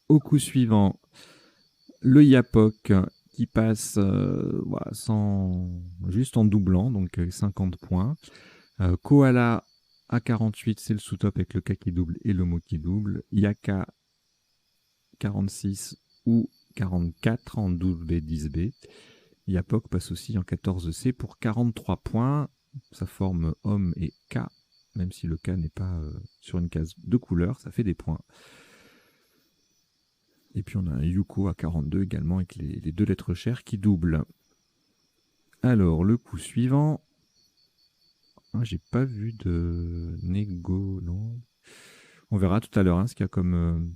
Au coup suivant, le Yapok qui passe voilà, juste en doublant, donc 50 points. Koala à 48, c'est le sous-top avec le K qui double et le mot qui double. Yaka 46 ou 44 en 12B, 10B. Yapok passe aussi en 14C pour 43 points. Ça forme homme et K, même si le K n'est pas sur une case de couleur, ça fait des points. Et puis on a un Yuko à 42 également avec les deux lettres chères qui doublent. Alors le coup suivant, j'ai pas vu de négo, non. On verra tout à l'heure hein, ce qu'il y a comme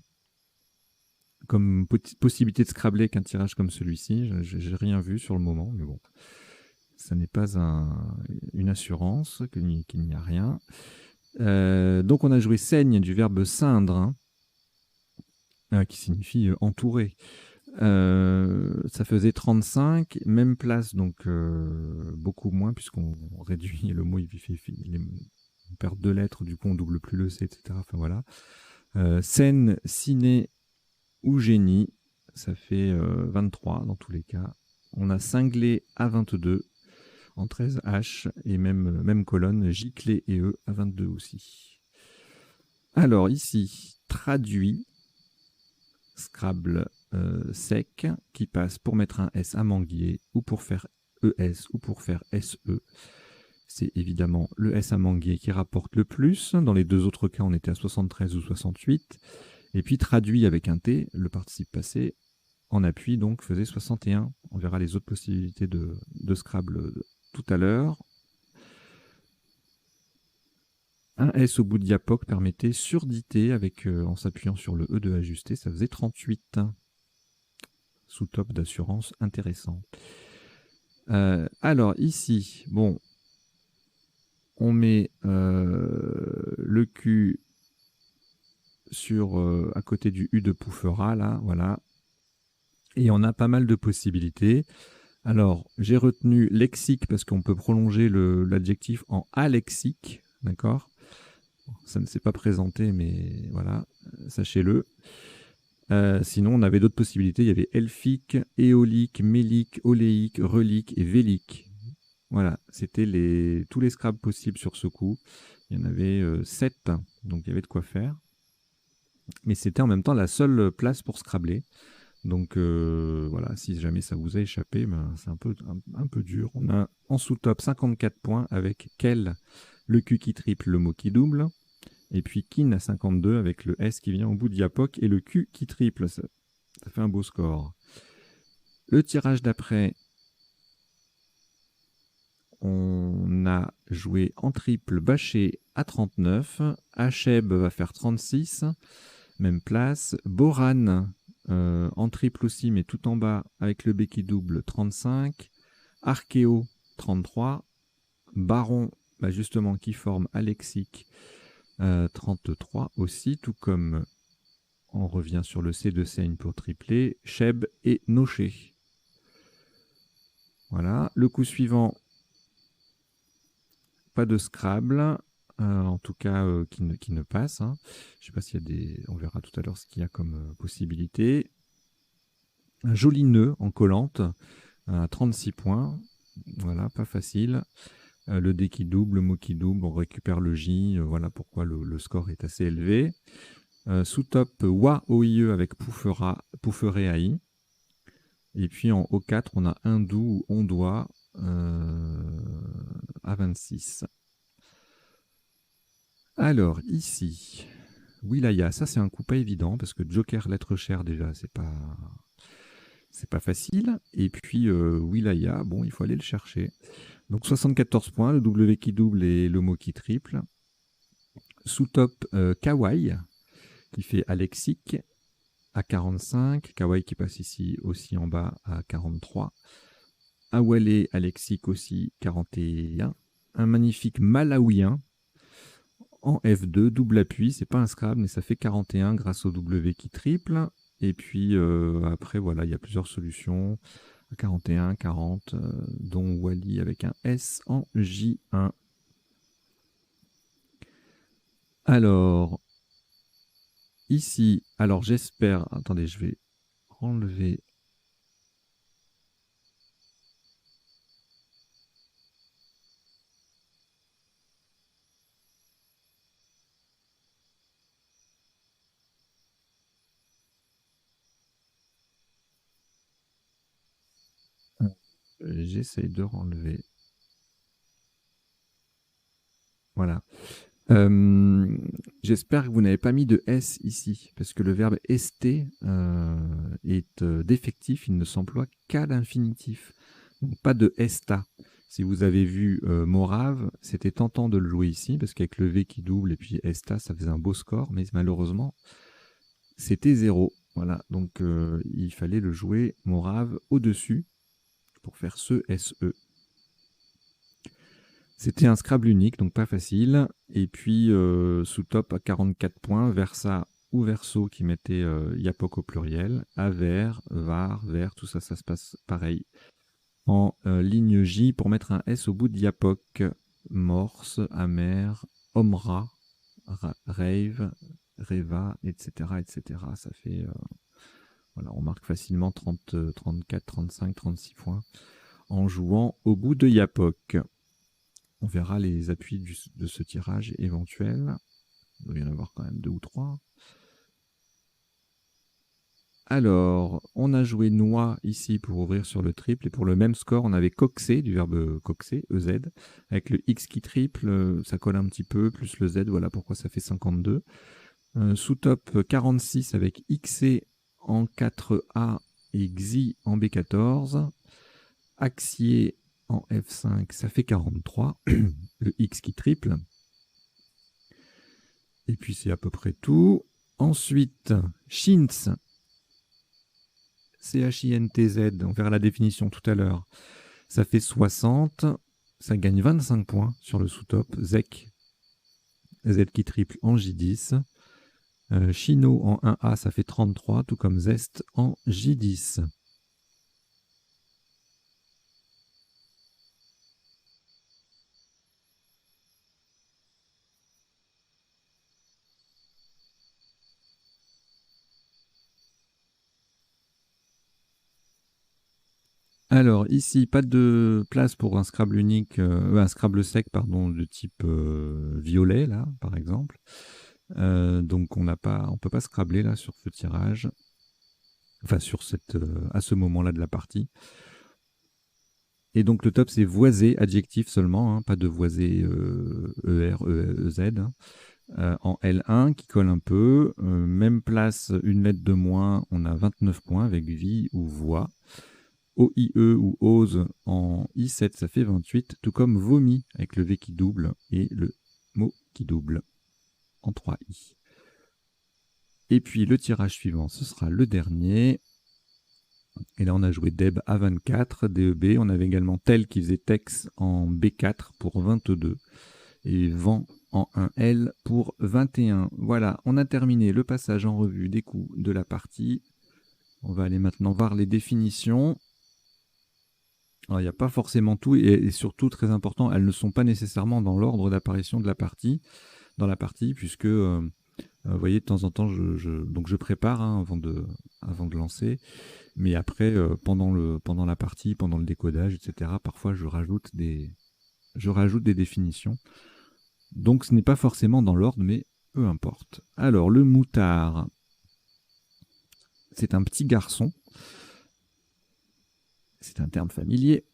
possibilité de scrabler avec un tirage comme celui-ci. J'ai rien vu sur le moment, mais bon, ça n'est pas une assurance qu'il n'y a rien. Donc on a joué saigne du verbe ceindre, hein, qui signifie entourer. Ça faisait 35, même place, donc beaucoup moins, puisqu'on réduit le mot, on perd 2 lettres, du coup on double plus le C, etc. Enfin voilà. Scène, ciné ou génie, ça fait 23 dans tous les cas. On a cinglé à 22 en 13 H, et même colonne, giclé et E à 22 aussi. Alors ici, traduit, Scrabble sec, qui passe pour mettre un S à Manguier, ou pour faire ES, ou pour faire SE. C'est évidemment le S à Manguier qui rapporte le plus. Dans les deux autres cas, on était à 73 ou 68. Et puis traduit avec un T, le participe passé, en appui, donc faisait 61. On verra les autres possibilités de Scrabble tout à l'heure. Un S au bout de diapoc permettait surdité en s'appuyant sur le E de ajusté, ça faisait 38. Sous top d'assurance intéressant. Alors ici, bon, on met le Q à côté du U de Pouffera, là, voilà. Et on a pas mal de possibilités. Alors, j'ai retenu lexique parce qu'on peut prolonger l'adjectif en alexique, d'accord? Ça ne s'est pas présenté, mais voilà, sachez-le. Sinon, on avait d'autres possibilités. Il y avait elfique, éolique, mélique, oléique, relique et vélique. Voilà, c'était tous les Scrabble possibles sur ce coup. Il y en avait 7, donc il y avait de quoi faire. Mais c'était en même temps la seule place pour Scrabbler. Donc voilà, si jamais ça vous a échappé, ben, c'est un peu dur. On a en sous-top 54 points avec quel, le Q qui triple, le mot qui double. Et puis Kin à 52 avec le S qui vient au bout de diapoc et le Q qui triple. Ça fait un beau score. Le tirage d'après, on a joué en triple Bâché à 39. Hacheb va faire 36. Même place. Boran en triple aussi, mais tout en bas avec le B qui double, 35. Archéo, 33. Baron, bah justement, qui forme Alexique, 33 aussi, tout comme on revient sur le C de Seigne pour tripler, Cheb et Noché. Voilà, le coup suivant, pas de Scrabble, en tout cas qui ne passe. Hein. Je ne sais pas s'il y a des... On verra tout à l'heure ce qu'il y a comme possibilité. Un joli nœud en collante, à 36 points. Voilà, pas facile. Le D qui double, le mot qui double, on récupère le J. Voilà pourquoi le score est assez élevé. Sous top, Wa OIE avec Poufferet AI. Et puis en O4, on a Hindou ou Ondois à 26. Alors, ici, Wilaya, ça c'est un coup pas évident, parce que Joker, lettre chère, déjà, c'est pas facile. Et puis, Wilaya, bon, il faut aller le chercher. Donc 74 points, le W qui double et le mot qui triple. Sous top, Kawaii, qui fait Alexique à 45. Kawaii qui passe ici aussi en bas à 43. Awale Alexique aussi 41. Un magnifique Malaouien en F2, double appui. C'est pas un Scrabble, mais ça fait 41 grâce au W qui triple. Et puis après, voilà, il y a plusieurs solutions. 41, 40, dont Wally avec un S en J1. Alors, ici, alors j'espère... Attendez, je vais enlever... J'essaye de renlever. Voilà. J'espère que vous n'avez pas mis de S ici, parce que le verbe ester est défectif, il ne s'emploie qu'à l'infinitif. Donc pas de esta. Si vous avez vu Morave, c'était tentant de le jouer ici, parce qu'avec le V qui double et puis Esta, ça faisait un beau score, mais malheureusement, c'était 0. Voilà, donc il fallait le jouer Morave au-dessus pour faire ce SE. C'était un Scrabble unique, donc pas facile. Et puis, sous top à 44 points, Versa ou Verso qui mettait Yapok au pluriel, Aver, Var, Ver, tout ça, ça se passe pareil. En ligne J, pour mettre un S au bout de Yapok, Morse, Amer, Omra, Rave, Reva, etc., etc. Ça fait... voilà, on marque facilement 30, 34, 35, 36 points en jouant au bout de Yapok. On verra les appuis de ce tirage éventuel. Il doit y en avoir quand même 2 ou 3. Alors, on a joué Noix ici pour ouvrir sur le triple. Et pour le même score, on avait coxé, du verbe coxer, EZ. Avec le X qui triple, ça colle un petit peu, plus le Z, voilà pourquoi ça fait 52. Sous top 46 avec XC en 4A et Xi en B14. Axier en F5, ça fait 43. Le X qui triple. Et puis c'est à peu près tout. Ensuite, Chintz, C-H-I-N-T-Z, on verra la définition tout à l'heure. Ça fait 60, ça gagne 25 points sur le sous-top. Zek, Z qui triple en J10. Chino en 1A, ça fait 33, tout comme Zest en J10. Alors ici, pas de place pour un Scrabble unique, un Scrabble sec, pardon, de type violet là, par exemple. Donc on peut pas Scrabbler là sur ce tirage, enfin sur à ce moment-là de la partie. Et donc le top c'est voisé, adjectif seulement, hein, pas de voisé ER, EZ. En L1 qui colle un peu. Même place, une lettre de moins, on a 29 points avec vie ou voix. OIE ou ose en I7, ça fait 28, tout comme vomi avec le V qui double et le mot qui double en 3i. Et puis le tirage suivant, ce sera le dernier. Et là, on a joué Deb à 24, DEB. On avait également Tel qui faisait Tex en B4 pour 22 et Vent en 1L pour 21. Voilà, on a terminé le passage en revue des coups de la partie. On va aller maintenant voir les définitions. Alors, il n'y a pas forcément tout, et surtout, très important, elles ne sont pas nécessairement dans l'ordre d'apparition de la partie, puisque, vous voyez, de temps en temps, donc je prépare hein, avant de lancer, mais après, pendant la partie, pendant le décodage, etc., parfois, je rajoute des définitions. Donc, ce n'est pas forcément dans l'ordre, mais peu importe. Alors, le moutard, c'est un petit garçon. C'est un terme familier.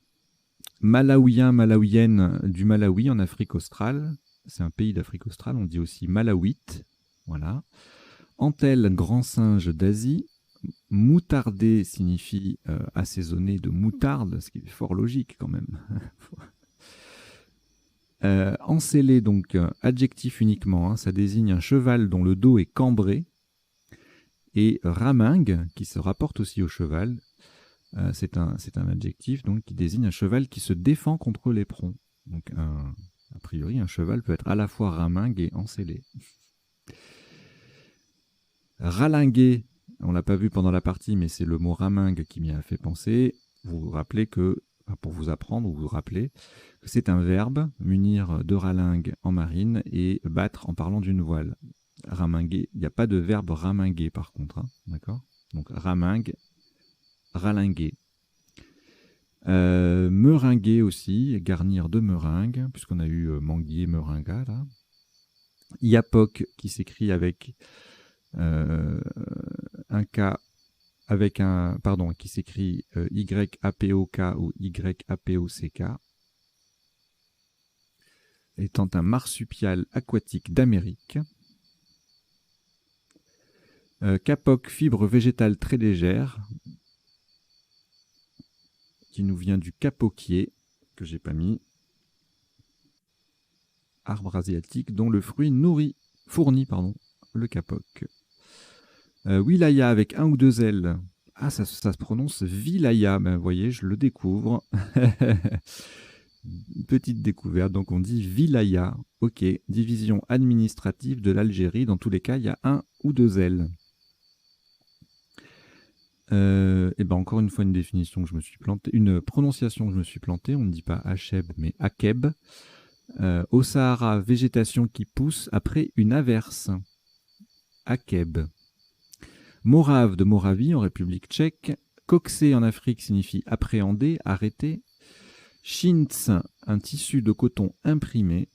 Malaouien, malawienne du Malawi en Afrique australe. C'est un pays d'Afrique australe, on dit aussi malawite. Voilà. Antel, grand singe d'Asie. Moutardé signifie assaisonné de moutarde, ce qui est fort logique quand même. Encellé, donc adjectif uniquement, hein, ça désigne un cheval dont le dos est cambré. Et ramingue, qui se rapporte aussi au cheval, c'est un adjectif donc, qui désigne un cheval qui se défend contre l'éperon. Donc, a priori, un cheval peut être à la fois ramingue et encellé. Ralinguer, on ne l'a pas vu pendant la partie, mais c'est le mot ramingue qui m'y a fait penser. Vous vous rappelez que, pour vous apprendre ou vous rappeler, que c'est un verbe, munir de ralingue en marine et battre en parlant d'une voile. Raminguer, il n'y a pas de verbe raminguer par contre, hein, d'accord? Donc ramingue, ralinguer. Meringuer aussi, garnir de meringue, puisqu'on a eu manguier, meringa là. Yapok qui s'écrit avec un K, avec un, pardon, qui s'écrit Y-A-P-O-K ou Y-A-P-O-C-K, étant un marsupial aquatique d'Amérique. Kapok, fibre végétale très légère, qui nous vient du capoquier. que j'ai pas mis. Arbre asiatique dont le fruit fournit le kapoc. Wilaya avec un ou deux L. Ah, ça se prononce Vilaya. Ben, vous voyez, je le découvre. Petite découverte. Donc, on dit Vilaya. Ok. Division administrative de l'Algérie. Dans tous les cas, il y a un ou deux L. Et ben encore une fois, une définition que je me suis planté. Une prononciation que je me suis planté. On ne dit pas Hacheb, mais Akeb. Au Sahara, végétation qui pousse après une averse. Akeb. Morave de Moravie en République tchèque. Coxé en Afrique signifie appréhender, arrêter. Chintz, un tissu de coton imprimé.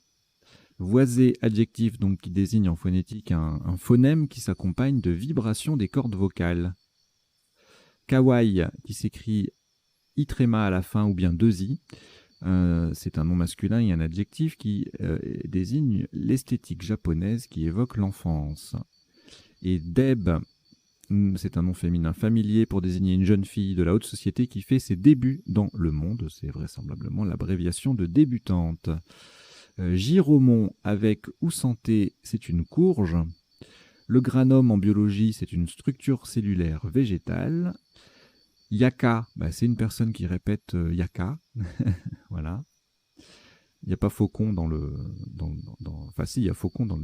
Voisé, adjectif donc qui désigne en phonétique un phonème qui s'accompagne de vibrations des cordes vocales. Kawaii, qui s'écrit itrema à la fin ou bien deux i. C'est un nom masculin et un adjectif qui désigne l'esthétique japonaise qui évoque l'enfance. Et Deb, c'est un nom féminin familier pour désigner une jeune fille de la haute société qui fait ses débuts dans le monde. C'est vraisemblablement l'abréviation de débutante. Giromon avec ou santé, c'est une courge. Le granome en biologie, c'est une structure cellulaire végétale. Yaka, c'est une personne qui répète Yaka. Voilà. Il n'y a pas faucon dans le... Enfin si, il y a faucon dans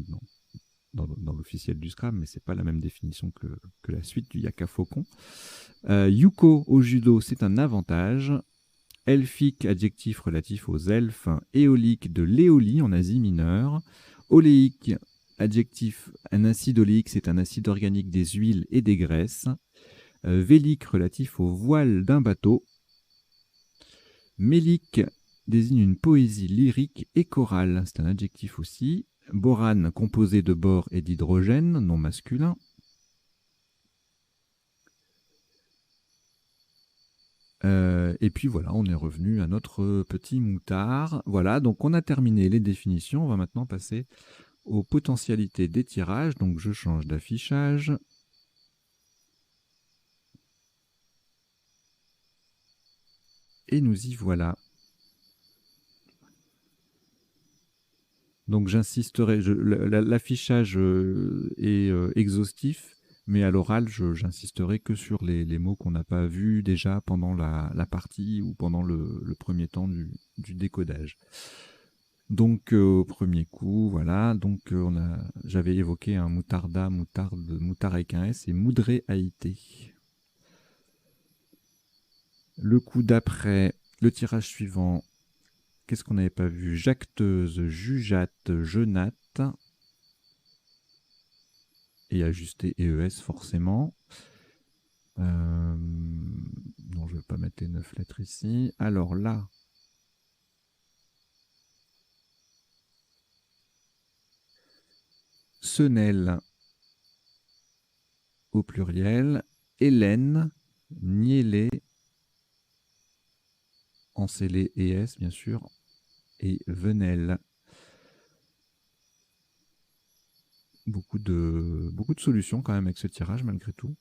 l'officiel du Scrum, mais c'est pas la même définition que la suite du Yaka faucon. Yuko au judo, c'est un avantage. Elfique, adjectif relatif aux elfes. Éolique de l'éolie en Asie mineure. Oléique, adjectif, un acide oléique, c'est un acide organique des huiles et des graisses. Vélique, relatif au voile d'un bateau. Mélique désigne une poésie lyrique et chorale, c'est un adjectif aussi. Borane, composé de bore et d'hydrogène, non masculin. Et puis voilà, on est revenu à notre petit moutard. Voilà, donc on a terminé les définitions. On va maintenant passer aux potentialités des tirages. Donc je change d'affichage. Et nous y voilà. Donc j'insisterai, l'affichage est exhaustif, mais à l'oral, j'insisterai que sur les mots qu'on n'a pas vus déjà pendant la partie ou pendant le premier temps du décodage. Donc au premier coup, voilà, donc j'avais évoqué un moutarda, moutard avec un S et moudré haïté. Le coup d'après, le tirage suivant. Qu'est-ce qu'on n'avait pas vu? Jacteuse, jugeate, jeunate. Et ajusté EES forcément. Non, je ne vais pas mettre les 9 lettres ici. Alors là. Senelle au pluriel. Hélène, Niélé, Encélé et S bien sûr. Et Venelle. Beaucoup de solutions quand même avec ce tirage malgré tout.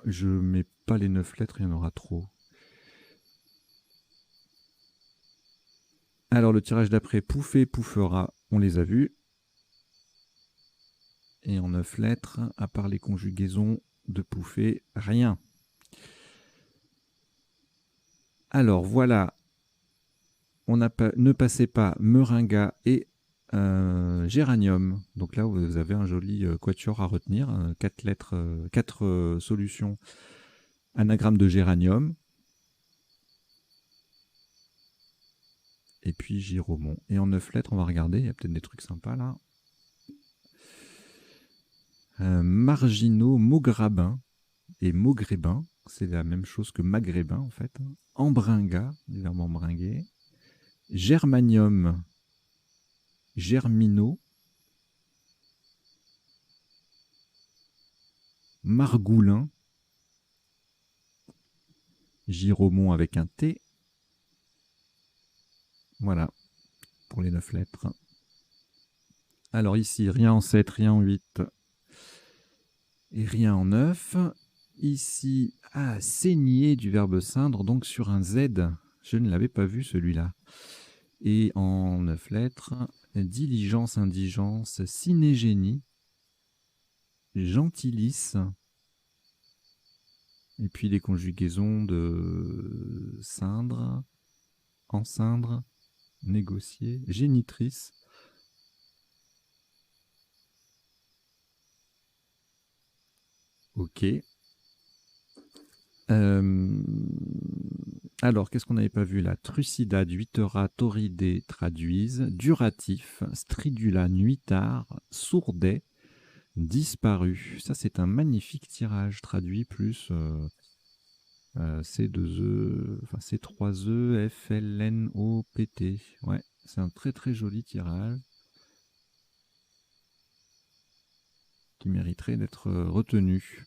Je mets pas les 9 lettres, il y en aura trop. Alors le tirage d'après, Pouffé, Pouffera, on les a vus. Et en 9 lettres, à part les conjugaisons de Pouffé, rien. Alors voilà, ne passez pas Meringa et Géranium. Donc là, vous avez un joli quatuor à retenir. 4 lettres, 4 solutions. Anagramme de Géranium. Et puis Giromon. Et en 9 lettres, on va regarder. Il y a peut-être des trucs sympas là. Marginaux, Maugrabin et Maugrébin. C'est la même chose que Maghrébin en fait. Embringa, du verbe embringuer. Germanium, Germinaux. Margoulin. Giromon avec un T. Voilà, pour les 9 lettres. Alors ici, rien en 7, rien en 8 et rien en 9. Ici, saigner du verbe ceindre, donc sur un Z. Je ne l'avais pas vu celui-là. Et en 9 lettres, diligence, indigence, cinégénie, gentilice, et puis les conjugaisons de cindre, encindre, négocier, génitrice. Ok. Alors, qu'est-ce qu'on n'avait pas vu là? Trucida, duitera, torridé traduisent, duratif, stridula, nuitard, sourdet, disparu. Ça, c'est un magnifique tirage traduit plus C2E, enfin C3E, FLNOPT. Ouais, c'est un très très joli tirage qui mériterait d'être retenu.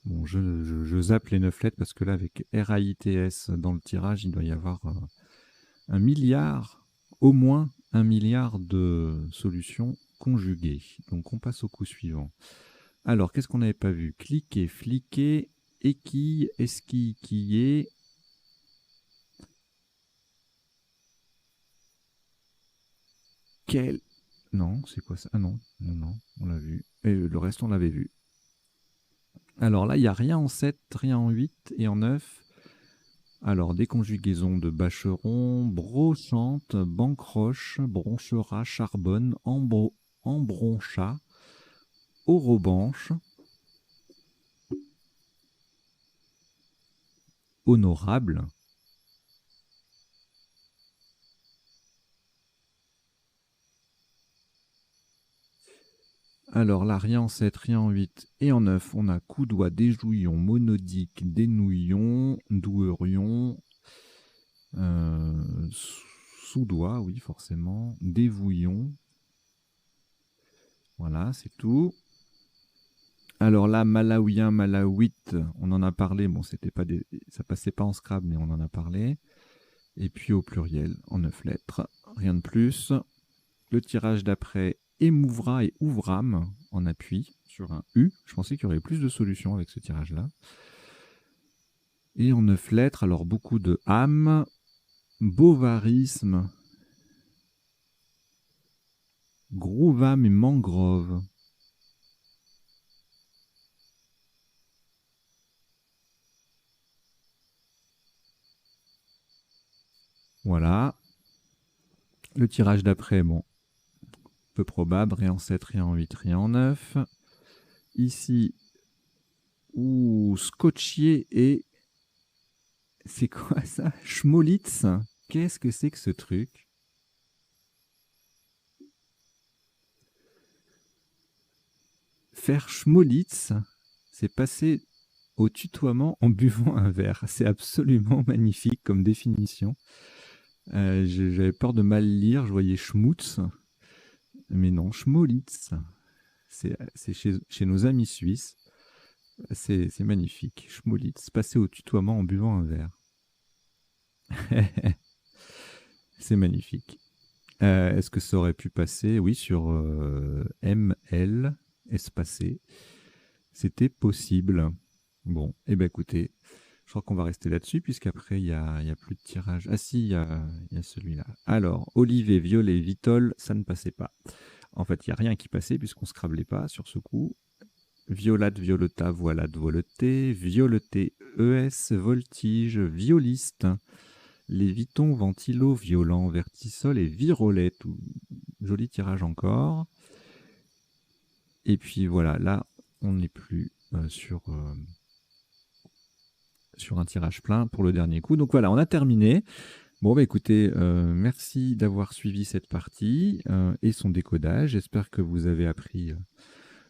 Bon, je zappe les 9 lettres parce que là, avec RAITS dans le tirage, il doit y avoir 1 milliard, au moins 1 milliard de solutions conjuguées. Donc, on passe au coup suivant. Alors, qu'est-ce qu'on n'avait pas vu? Cliquer, fliquer, équille, esquille, quiller. Quel... Non, c'est quoi ça? Ah non, non, non, on l'a vu. Et le reste, on l'avait vu. Alors là, il n'y a rien en 7, rien en 8 et en 9. Alors, des conjugaisons de bâcheron, brochante, bancroche, bronchera, charbonne, embroncha, orobanche, honorable. Alors là, rien en 7, rien en 8 et en 9, on a coudois, déjouillon, monodique, dénouillon, doueurion, sous-doigt, oui, forcément, dévouillon. Voilà, c'est tout. Alors là, malaouien, malaouite, on en a parlé. Bon, c'était pas ça passait pas en Scrabble, mais on en a parlé. Et puis au pluriel, en 9 lettres, rien de plus. Le tirage d'après, émouvra et ouvram, en appui sur un U. Je pensais qu'il y aurait plus de solutions avec ce tirage-là. Et en 9 lettres, alors beaucoup de âme, bovarisme, grouvam et mangrove. Voilà. Le tirage d'après, bon, peu probable, rien en 7, rien en 8, rien en 9. Ici, ou scotchier et... C'est quoi ça? Schmolitz? Qu'est-ce que c'est que ce truc? Faire Schmolitz, c'est passer au tutoiement en buvant un verre. C'est absolument magnifique comme définition. J'avais peur de mal lire, je voyais Schmutz, mais non, Schmolitz. C'est chez nos amis suisses. C'est magnifique. Schmolitz, passer au tutoiement en buvant un verre. C'est magnifique. Est-ce que ça aurait pu passer? Oui, sur ML, espacé. C'était possible. Bon, eh bien écoutez, je crois qu'on va rester là-dessus, puisqu'après, il n'y a plus de tirage. Ah si, il y a celui-là. Alors, Olivier, Violet, Vitol, ça ne passait pas. En fait, il n'y a rien qui passait, puisqu'on ne scrablait pas sur ce coup. Violate, Violeta, Voilate, Voleté, Violeté, ES, Voltige, Violiste, Léviton, Ventilo, Violent, Vertisol et Virolet. Tout joli tirage encore. Et puis voilà, là, on n'est plus sur un tirage plein pour le dernier coup. Donc voilà, on a terminé. Bon, bah écoutez, merci d'avoir suivi cette partie et son décodage. J'espère que vous avez appris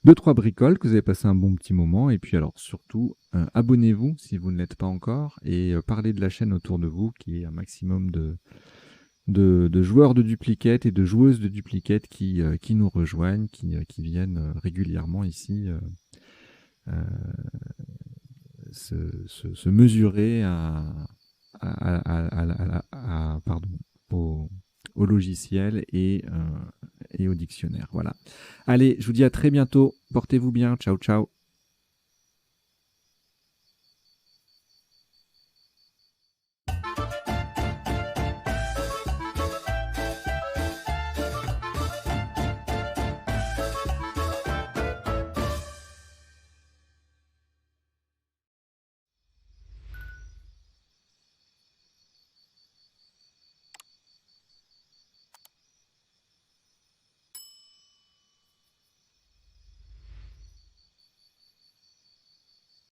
2-3 bricoles, que vous avez passé un bon petit moment. Et puis alors, surtout, abonnez-vous si vous ne l'êtes pas encore et parlez de la chaîne autour de vous, qui est un maximum de joueurs de duplicate et de joueuses de duplicate qui nous rejoignent, qui viennent régulièrement ici se mesurer pardon, au logiciel et au dictionnaire. Voilà. Allez, je vous dis à très bientôt. Portez-vous bien. Ciao, ciao.